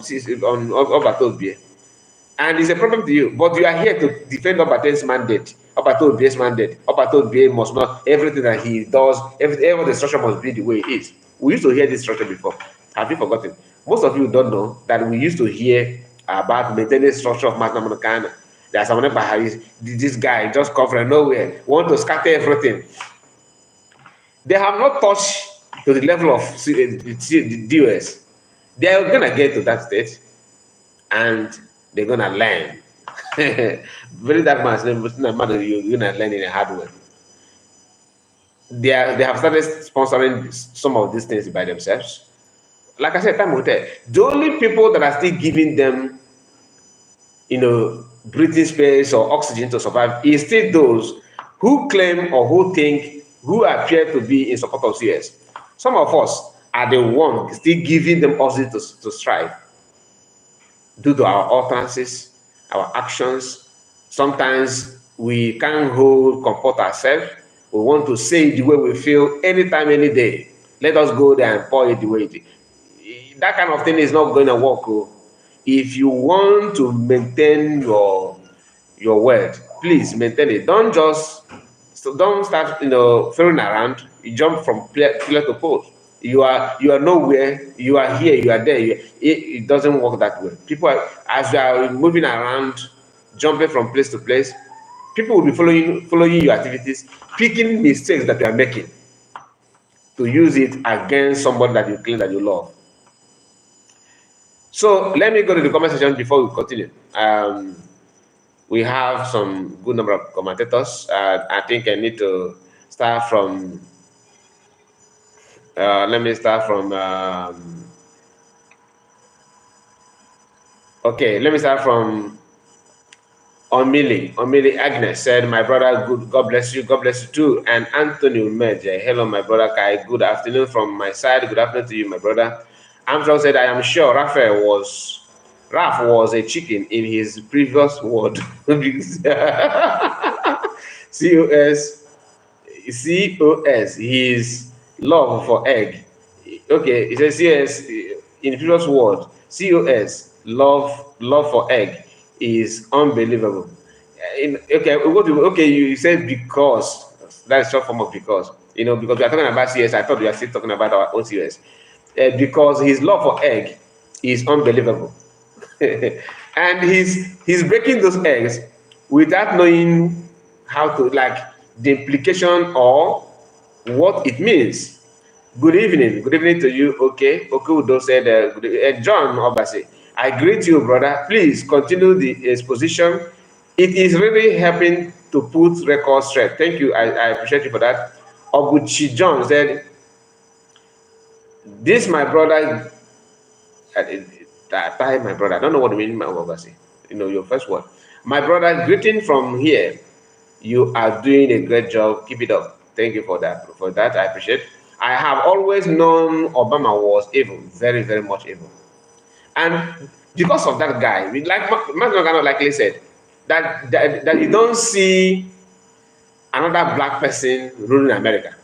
Obato Obie. And it's a problem to you. But you are here to defend Obate's mandate, Obato Obie's mandate. Obato Obie must not, everything that he does, every the structure must be the way it is. We used to hear this structure before. Have you forgotten? Most of you don't know that we used to hear about maintaining structure of Magna Monacana. There's someone behind this guy just covering nowhere, want to scatter everything. They have not touched to the level of the DOS. They are going to get to that stage and they're going to learn. Very that much, you're going to learn in a hard way. They have started sponsoring some of these things by themselves. Like I said, time will tell. The only people that are still giving them, breathing space or oxygen to survive is still those who claim or who appear to be in support of CS. Some of us are the ones still giving them oxygen to strive due to our utterances, our actions. Sometimes we can't comport ourselves. We want to say it the way we feel anytime, any day. Let us go there and pour it the way it is. That kind of thing is not going to work. If you want to maintain your word, please maintain it. Don't start throwing around. You jump from pillar to post. You are nowhere. You are here. You are there. It doesn't work that way. People as you are moving around, jumping from place to place, people will be following your activities, picking mistakes that you are making to use it against somebody that you claim that you love. So let me go to the comment section before we continue. We have some good number of commentators. I think I need to start from. Let me start from. Okay, let me start from Omili. Omili Agnes said, "My brother, God bless you too." And Anthony Umeje, hello, my brother Kai. Good afternoon from my side. Good afternoon to you, my brother. Armstrong said, "I am sure Raf was a chicken in his previous word." COS, his love for egg. Okay, it says yes in previous word. COS, love for egg is unbelievable. You said because that's short form of because. Because we are talking about CS, I thought we are still talking about our own CS. Because his love for egg is unbelievable. And he's breaking those eggs without knowing how to, like, the implication or what it means. Good evening to you. Okay, Udo said, John Obasi, I greet you, brother. Please continue the exposition. It is really helping to put records straight. Thank you. I appreciate you for that. Oguchi John said, this my brother, Tai, my brother. I don't know what you mean, my overseas. You know, your first word. My brother, greeting from here. You are doing a great job. Keep it up. Thank you for that. For that, I appreciate. I have always known Obama was evil, very, very much evil. And because of that guy, like Masnogano likely said, that you don't see another black person ruling America.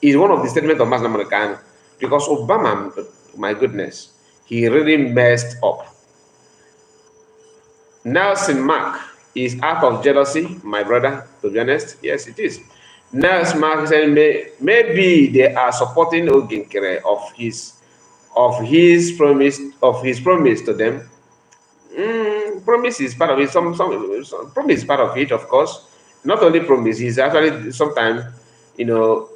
Is one of the statements of Masnogano. Because Obama, my goodness, he really messed up. Nelson Mark is out of jealousy, my brother, to be honest. Yes, it is. Nelson Mark said maybe they are supporting Nkere of his promise to them. Promise is part of it. Some promise is part of it, of course. Not only promise, he's actually sometimes,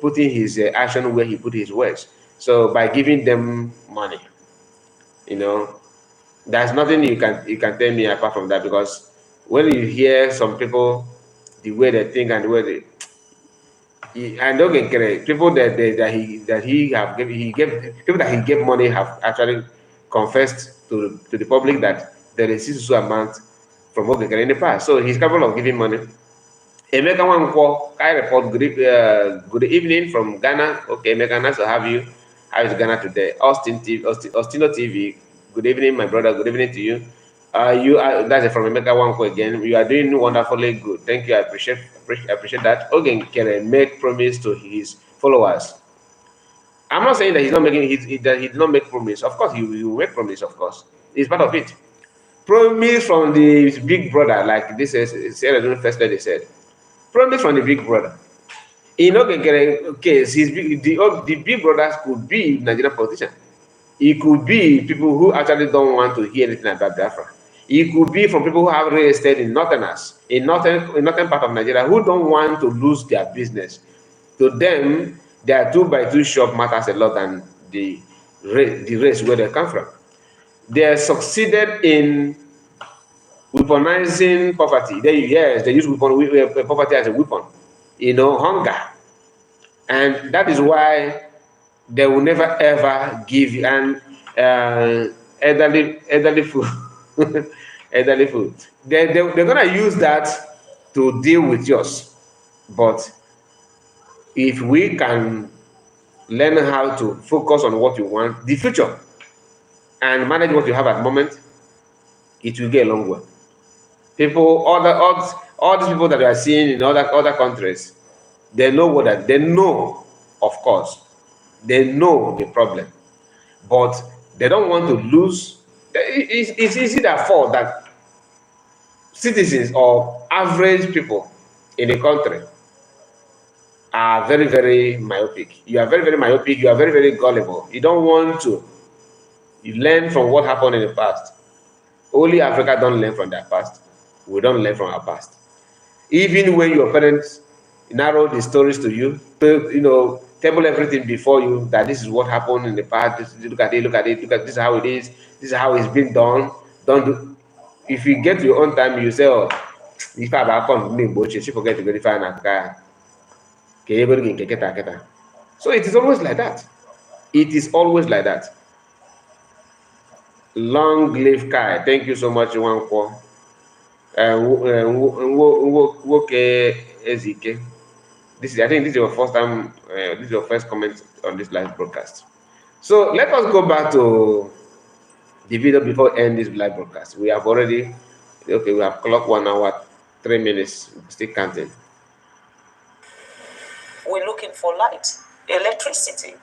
putting his action where he put his words. So by giving them money, you know, there's nothing you can tell me apart from that, because when you hear some people, the way they think and the way and don't get correct, people that he gave money have actually confessed to the public that there is this amount from Ogekere in the past. So he's capable of giving money. Emeka Wankwo, I report good evening from Ghana. Okay, Emeka, nice to have you. How is Ghana today? Austino TV. Good evening, my brother. Good evening to you. That's from Emeka Wankwo again. You are doing wonderfully good. Thank you. I appreciate that. Ogekere make promise to his followers. I'm not saying that he's not making that he did not make promise. Of course, he will make promise. Of course, it's part of it. Promise from the big brother, like this is first lady said. Promise from the big brother. In Ogekere case, the big brothers could be Nigerian politicians. It could be people who actually don't want to hear anything about Biafra. It could be from people who have real estate in northerners, in northern part of Nigeria, who don't want to lose their business. To them, their 2x2 shop matters a lot than the race where they come from. They have succeeded in weaponizing poverty. They use poverty as a weapon. Hunger. And that is why they will never ever give you an elderly food. Elderly food. They're gonna use that to deal with yours. But if we can learn how to focus on what you want, the future, and manage what you have at the moment, it will get a long way. All these people that we are seeing in other countries, they know they know, of course, they know the problem, but they don't want to lose. It's easy that fault that citizens or average people in the country are very, very myopic. You are very, very myopic. You are very, very gullible. You don't want to. You learn from what happened in the past. Only Africa don't learn from their past. We don't learn from our past. Even when your parents narrow the stories to you, table everything before you, that this is what happened in the past. Look at it. This is how it is. This is how it's been done. Don't do. If you get to your own time, you say, "Oh, if I back on she forget to verify Africa." So it is always like that. It is always like that. Long live Kai. Thank you so much, Wankwo. Ezike. I think this is your first time. This is your first comment on this live broadcast. So let us go back to the video before end this live broadcast. We have clocked 1 hour, 3 minutes. Still counting. We're looking for light, electricity.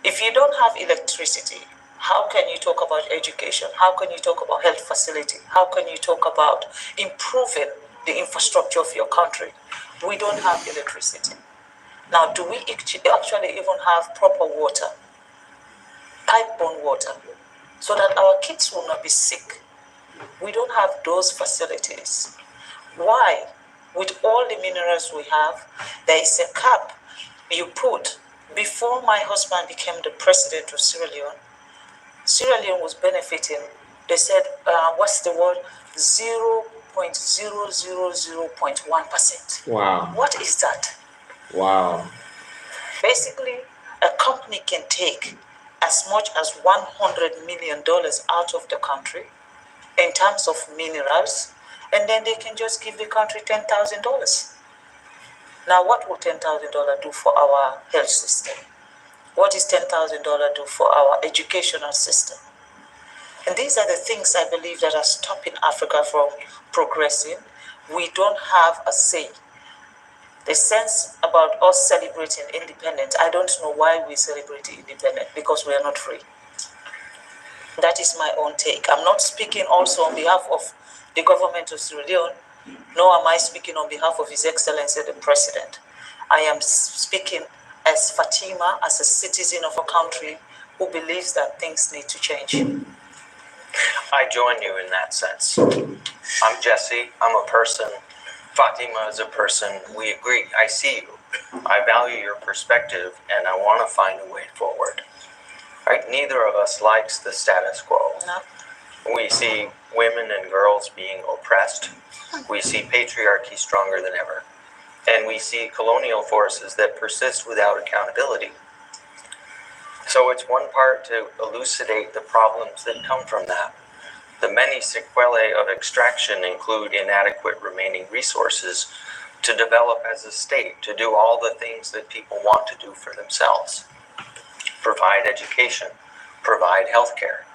If you don't have electricity, how can you talk about education? How can you talk about health facility? How can you talk about improving the infrastructure of your country? We don't have electricity. Now, do we actually even have proper water, pipe-borne water, so that our kids will not be sick? We don't have those facilities. Why? With all the minerals we have, there is a cap you put. Before my husband became the president of Sierra Leone was benefiting. They said, what's the word? 0.000.1%. Wow. What is that? Wow. Basically, a company can take as much as $100 million out of the country in terms of minerals, and then they can just give the country $10,000. Now, what will $10,000 do for our health system? What is $10,000 do for our educational system? And these are the things I believe that are stopping Africa from progressing. We don't have a say. The sense about us celebrating independence, I don't know why we celebrate independence, because we are not free. That is my own take. I'm not speaking also on behalf of the government of Sierra Leone, nor am I speaking on behalf of His Excellency the President. I am speaking as Fatima, as a citizen of a country who believes that things need to change. I join you in that sense. I'm Jesse. I'm a person. Fatima is a person. We agree. I see you. I value your perspective, and I want to find a way forward. Right? Neither of us likes the status quo. No. We see women and girls being oppressed. We see patriarchy stronger than ever. And we see colonial forces that persist without accountability. So it's one part to elucidate the problems that come from that. The many sequelae of extraction include inadequate remaining resources to develop as a state, to do all the things that people want to do for themselves. Provide education, provide healthcare.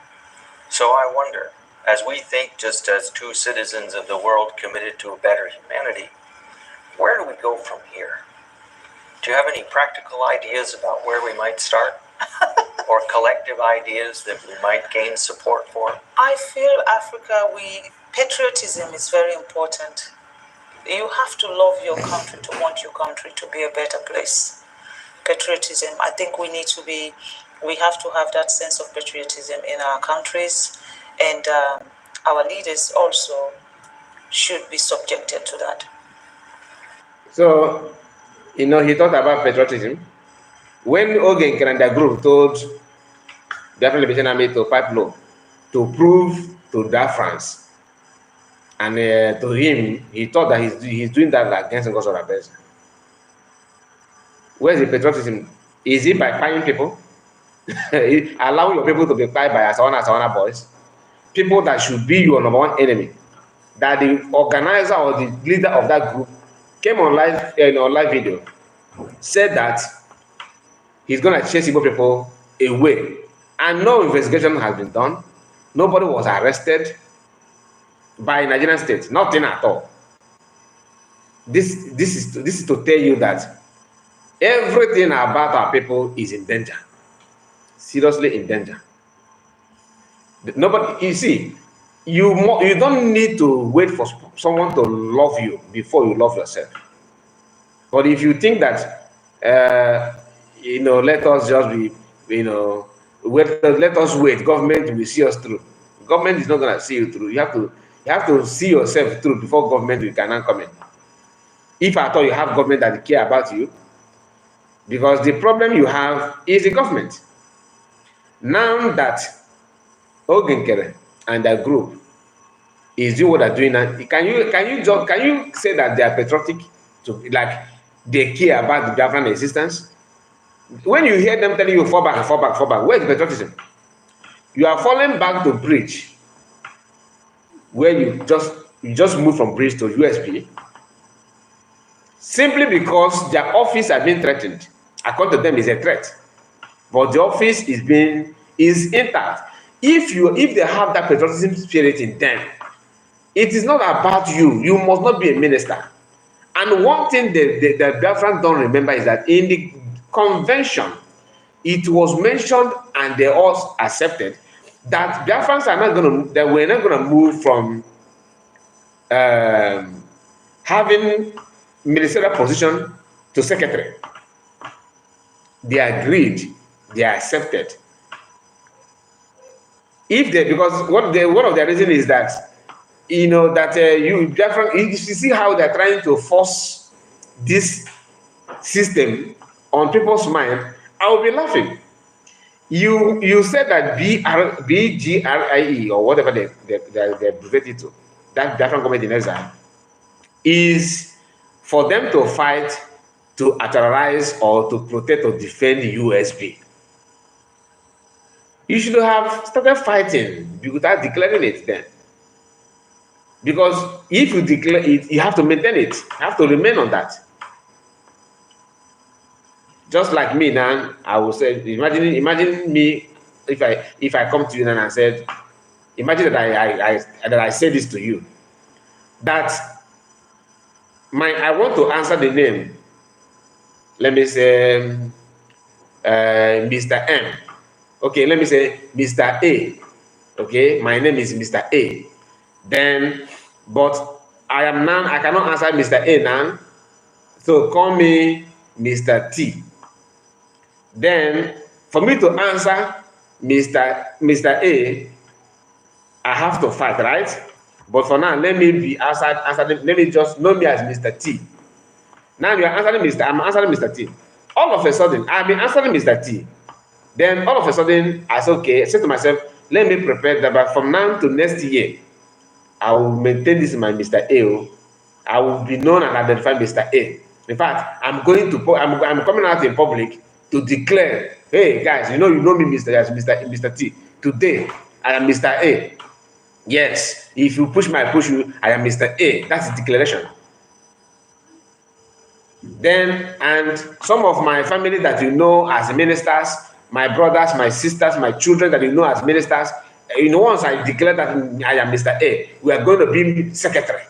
So I wonder, as we think just as two citizens of the world committed to a better humanity, where do we go from here? Do you have any practical ideas about where we might start? Or collective ideas that we might gain support for? I feel Africa, patriotism is very important. You have to love your country to want your country to be a better place. Patriotism, I think we have to have that sense of patriotism in our countries, and our leaders also should be subjected to that. So, he talked about patriotism. When Nkere and the group told the Biafra Liberation Army to pipe low, to prove to France, and to him, he thought that he's doing that against the gods of Abez. Where's the patriotism? Is it by paying people? Allow your people to be pied by Asawana boys? People that should be your number one enemy. That the organizer or the leader of that group came on live video, said that he's going to chase Igbo people away. And no investigation has been done. Nobody was arrested by Nigerian state. Nothing at all. This is to tell you that everything about our people is in danger. Seriously in danger. Nobody, you see, you don't need to wait for someone to love you before you love yourself. But if you think that, let us just be, let us wait, government will see us through. Government is not going to see you through. You have to see yourself through before government will come in. If at all you have government that care about you, because the problem you have is the government. Now that Nkere and their group is doing what they're doing now, can you say that they are patriotic, like they care about the Biafran existence? When you hear them telling you fall back, where's the patriotism? You are falling back to bridge, where you just move from bridge to USB, simply because their office has been threatened. According to them, is a threat, but the office is intact. If they have that patriotism spirit in them, it is not about you. You must not be a minister. And one thing the Biafrans don't remember is that in the convention, it was mentioned and they all accepted that Biafrans we're not going to move from having ministerial position to secretary. They agreed, they accepted. Because one of the reasons is that you see how they're trying to force this system on people's mind, I will be laughing. You said that BGRIE or whatever they abbreviate it to, that Biafran government in exile, is for them to fight, to artillerize, or to protect or defend the USB. You should have started fighting without declaring it then. Because if you declare it, you have to maintain it. You have to remain on that. Just like me now, I will say, imagine me if I come to you and I said, imagine that I say this to you, that I want to answer the name. Let me say Mr. M. Okay, let me say Mr. A. Okay, my name is Mr. A. Then, but I cannot answer Mr. A now. So call me Mr. T. Then, for me to answer Mr. A, I have to fight, right? But for now, let me be answered. Let me just know me as Mr. T. Now you are answering I'm answering Mr. T. All of a sudden, I've been answering Mr. T. Then all of a sudden, I said, okay, I said to myself, let me prepare that, but from now to next year, I will maintain this in my Mr. A. I will be known and identify Mr. A. In fact, I'm coming out in public to declare, hey guys, you know me, Mr. T. Today, I am Mr. A. Yes, if you push me, I push you, I am Mr. A. That's the declaration. Then, and some of my family that you know as ministers, my brothers, my sisters, my children that you know as ministers, once I declare that I am Mr. A, we are going to be secretary.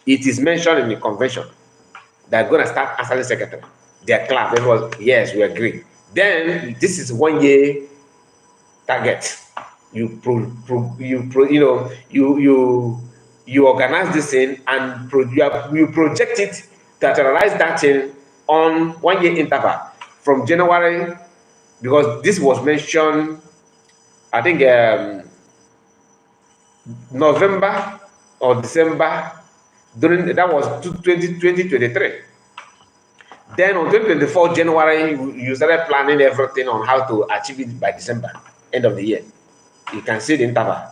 It is mentioned in the convention. They're going to start answering secretary. They're clap. Everyone, yes, we agree. Then this is 1 year target. You organize this thing and you project it to actualize that thing on 1 year interval from January, because this was mentioned, I think November or December, that was 2023. Then on 2024 January, you started planning everything on how to achieve it by December, end of the year. You can see the interval,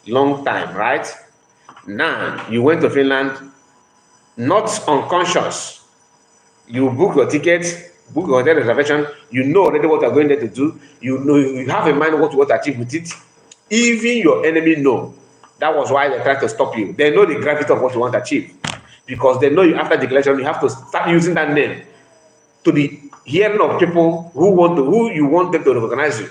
long time, right? Now you went to Finland, not unconscious. You book your ticket, book your hotel reservation. You know already what you're going there to do. You know, you have in mind what you want to achieve with it. Even your enemy know. That was why they tried to stop you. They know the gravity of what you want to achieve, because they know you after declaration you have to start using that name to the hearing of people who you want them to recognize you.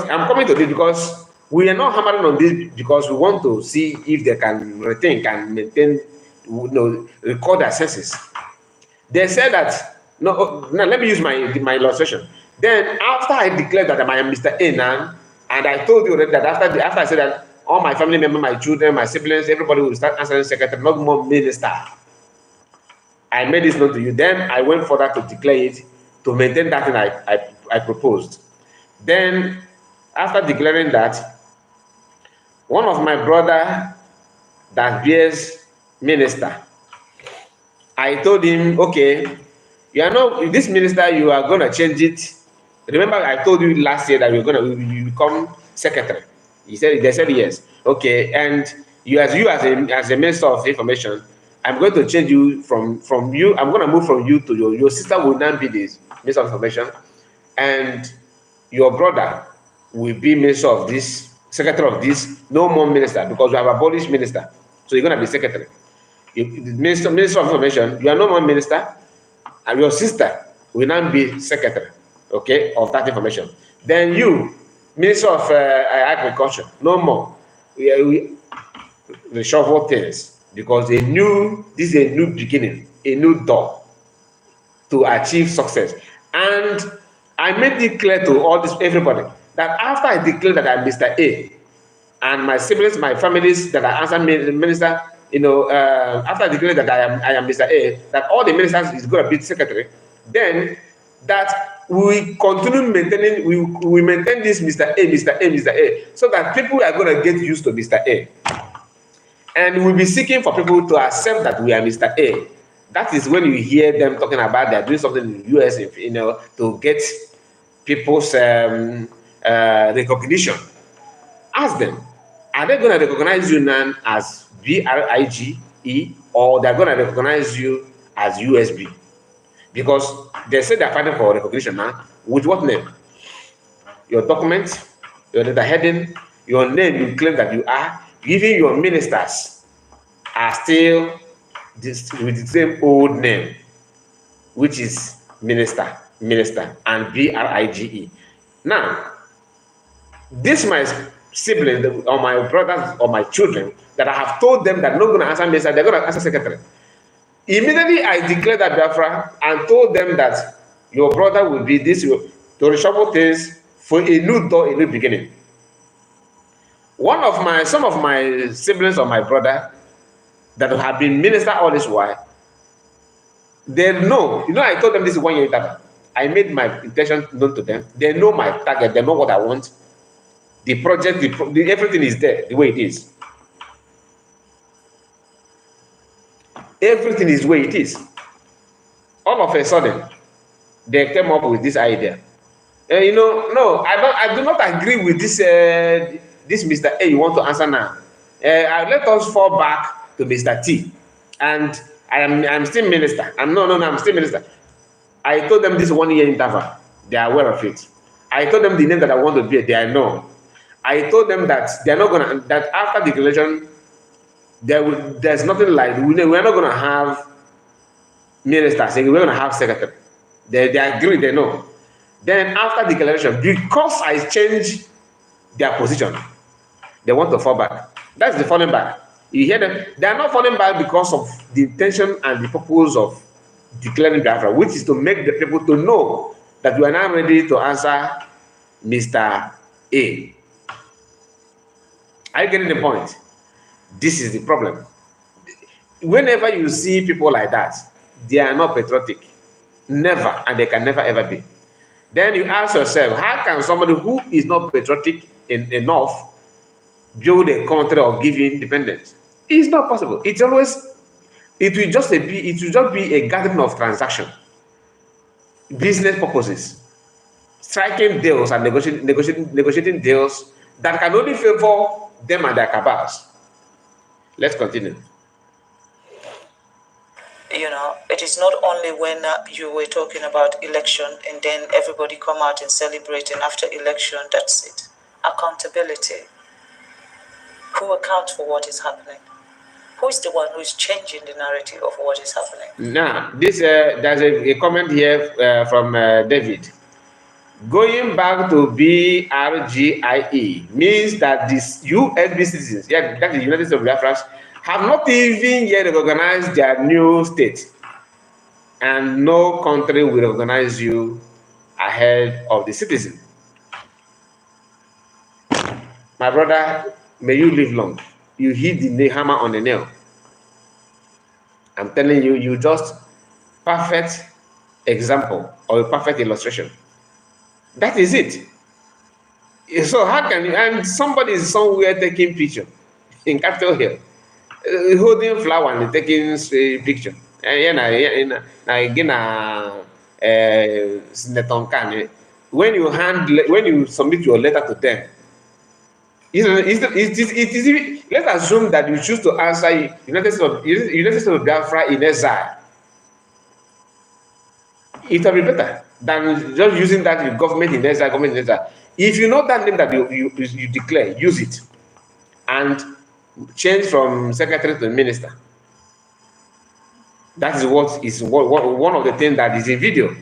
I'm coming to this because we are not hammering on this because we want to see if they can maintain, record their senses. They said that, now let me use my illustration. Then after I declared that I am Mr. A now, and I told you already that after I said that all my family members, my children, my siblings, everybody will start answering secretary, not more minister. I made this known to you. Then I went further to declare it, to maintain that thing I proposed. Then after declaring that, one of my brother that bears minister, I told him, okay, this minister, you are going to change it. Remember, I told you last year that you become secretary. They said yes. Okay, and as a minister of information, I'm going to change you from you. I'm going to move from you to your sister will now be the minister of information, and your brother will be minister of this, secretary of this. No more minister, because we have abolished minister. So you're going to be secretary. Minister of information, you are no more minister, and your sister will now be secretary, okay, of that information. Then you, minister of agriculture, no more. We reshuffle things, because this is a new beginning, a new door to achieve success. And I made it clear to everybody that after I declare that I'm Mr. A, and my siblings, my families that I answer minister, after I declare that I am Mr. A, that all the ministers is going to be secretary, then that we continue maintaining, we maintain this Mr. A, Mr. A, Mr. A, so that people are going to get used to Mr. A. And we'll be seeking for people to accept that we are Mr. A. That is when you hear them talking about they're doing something in the US, to get people's recognition. Ask them, are they going to recognize you now as BRIGE, or they're going to recognize you as USB? Because they say they're fighting for recognition now. With what name? Your document, your letter heading, your name you claim that you are, even your ministers are still with the same old name, which is minister, and BRIGE. Now, this my siblings or my brothers or my children that I have told them that I'm not going to answer minister, they're going to answer secretary. Immediately I declared that Biafra and told them that your brother will be this, to reshuffle things for a new door, a new beginning. Some of my siblings or my brother that have been minister all this while, they know, I told them this is 1 year interval. I made my intention known to them. They know my target. They know what I want. The project, everything is there the way it is. Everything is the way it is. All of a sudden, they came up with this idea. No, I do not agree with this. This Mr. A you want to answer now. Let us fall back to Mr. T, and I'm still minister. I'm still minister. I told them this 1 year interval. They are aware of it. I told them the name that I want to be. They know. I told them that they're not gonna. That after the declaration, there's nothing like we're not gonna have ministers. We're gonna have secretary. They agree. They know. Then after declaration, because I changed their position, they want to fall back. That's the falling back. You hear them? They are not falling back because of the intention and the purpose of declaring Biafra, which is to make the people to know that we are now ready to answer Mr. A. Are you getting the point? This is the problem. Whenever you see people like that, they are not patriotic. Never, and they can never ever be. Then you ask yourself, how can somebody who is not patriotic enough build a country or give you independence? It's not possible. It will just be a gathering of transactions, business purposes, striking deals and negotiating deals that can only favor them and their cabals. Let's continue. It is not only when you were talking about election and then everybody come out and celebrate, and after election, that's it. Accountability. Who accounts for what is happening? Who is the one who is changing the narrative of what is happening? Now, there's a comment here from David. Going back to BRGIE means that these USB citizens, that is the United States of Biafra, have not even yet recognized their new state. And no country will recognize you ahead of the citizen. My brother, may you live long. You hit the hammer on the nail. I'm telling you, you just perfect example or a perfect illustration. That is it. So how can you, and somebody is somewhere taking picture in Capitol Hill, holding flower and taking a picture. And again, when you submit your letter to them, let's assume that you choose to answer United States of Biafra in exile. It will be better than just using that government in exile, If you know that name that you declare, use it and change from secretary to minister. That is one of the things that is in video.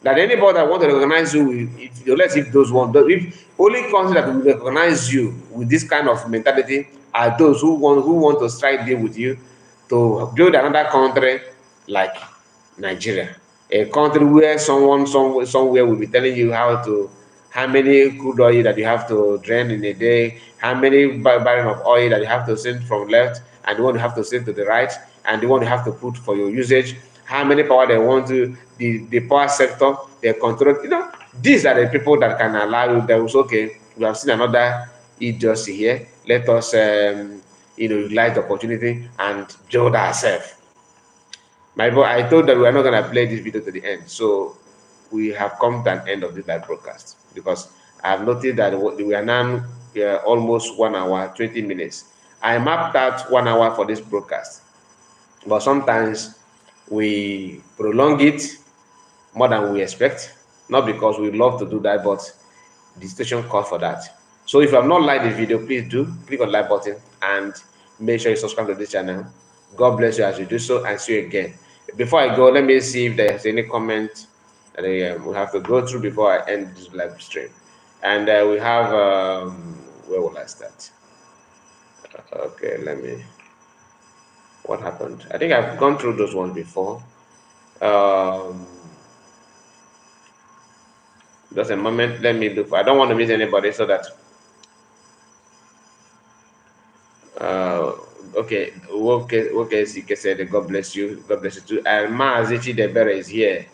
That anybody that want to recognize you, if those ones, if only countries that will recognize you with this kind of mentality are those who want to strike deal with you to build another country like Nigeria, a country where someone somewhere will be telling you how many crude oil that you have to drain in a day, how many barrels of oil that you have to send from left, and the one you have to send to the right, and the one you have to put for your usage, how many power they want to, the power sector, they control. These are the people that can allow you, that was okay, we have seen another idiocy here, let us utilize the opportunity and build ourselves. My boy, I told that we are not going to play this video to the end, so we have come to an end of this live broadcast, because I have noticed that we are now almost 1 hour 20 minutes. I mapped out 1 hour for this broadcast, but sometimes we prolong it more than we expect. Not because we love to do that, but the situation calls for that. So if you have not liked the video, please do click on the like button and make sure you subscribe to this channel. God bless you as you do so, and see you again. Before I go, let me see if there's any comment that we have to go through before I end this live stream. And we have, where will I start? Okay, let me, what happened? I think I've gone through those ones before. Just a moment, let me look. I don't want to miss anybody, so that okay, Sike said, God bless you too. And Maazichi Debere is here.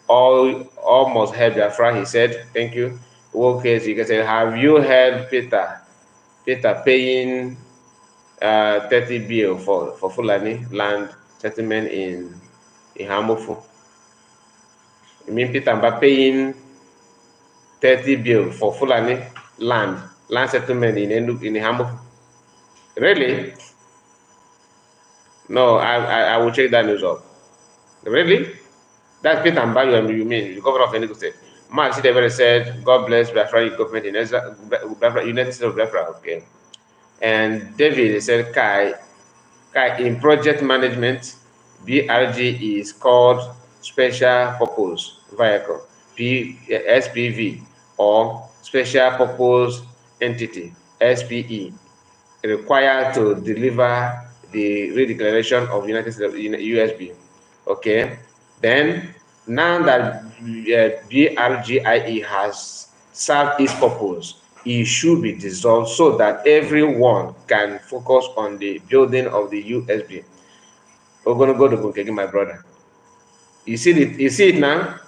Almost heard Biafra, he said, thank you. Okay, Sike said, have you heard Peter paying 30 bill for Fulani land settlement in Hamufu? You mean Peter Mba paying 30 bill for Fulani land settlement in Hamufu? Really? No, I will check that news up. Really? That's Peter Mbayo, you mean, the governor of Enugu State. Mark Sidebere said, God bless Biafra government in United States of Biafra. Okay. And David said, Kai, in project management, BRG is called Special Purpose Vehicle, SPV, or Special Purpose Entity, SPE, required to deliver the redeclaration of United States USB. Okay, then now that BRGIE has served its purpose, it should be dissolved so that everyone can focus on the building of the USB. We're going to go to Bunkegi, my brother. You see it now?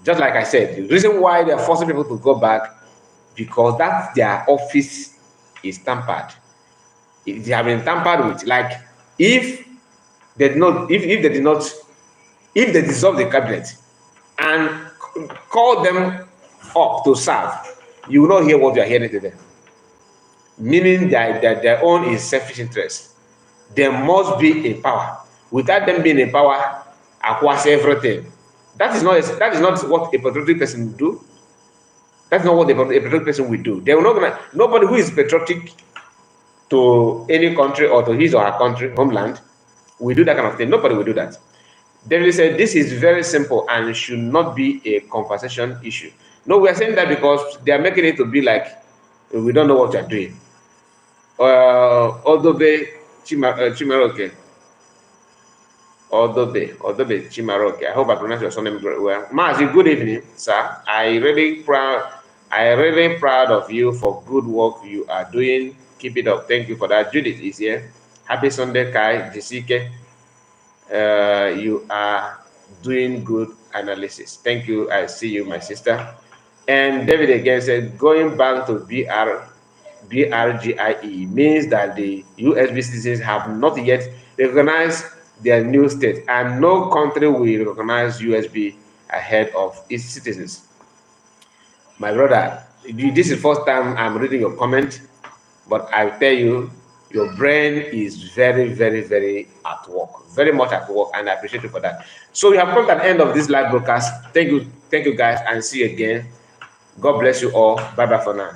Just like I said, the reason why they're forcing people to go back, because that their office is tampered. They have been tampered with. Like if they dissolve the cabinet and call them up to serve, you will not hear what you are hearing today. Meaning that their own is selfish interest. They must be in power. Without them being in power, acquires everything. That is not what a patriotic person will do. That's not what a patriotic person will do. They will not gonna, nobody who is patriotic to any country or to his or her country, homeland, will do that kind of thing. Nobody will do that. David said this is very simple and should not be a conversation issue. No, we are saying that because they are making it to be like we don't know what you are doing. Odobe Chimaroke. Odobe Chimaroke. I hope I pronounced your surname very well. Mazi, good evening, sir. I really proud of you for good work you are doing. Keep it up. Thank you for that. Judith is here. Happy Sunday, Kai, Jessica. You are doing good analysis. Thank you. I see you, my sister. And David again said, going back to BRGIE means that the USB citizens have not yet recognized their new state, and no country will recognize USB ahead of its citizens. My brother, this is the first time I'm reading your comment, but I tell you, your brain is very, very, very at work, very much at work, and I appreciate you for that. So we have come to the end of this live broadcast. Thank you guys, and see you again. God bless you all. Bye-bye for now.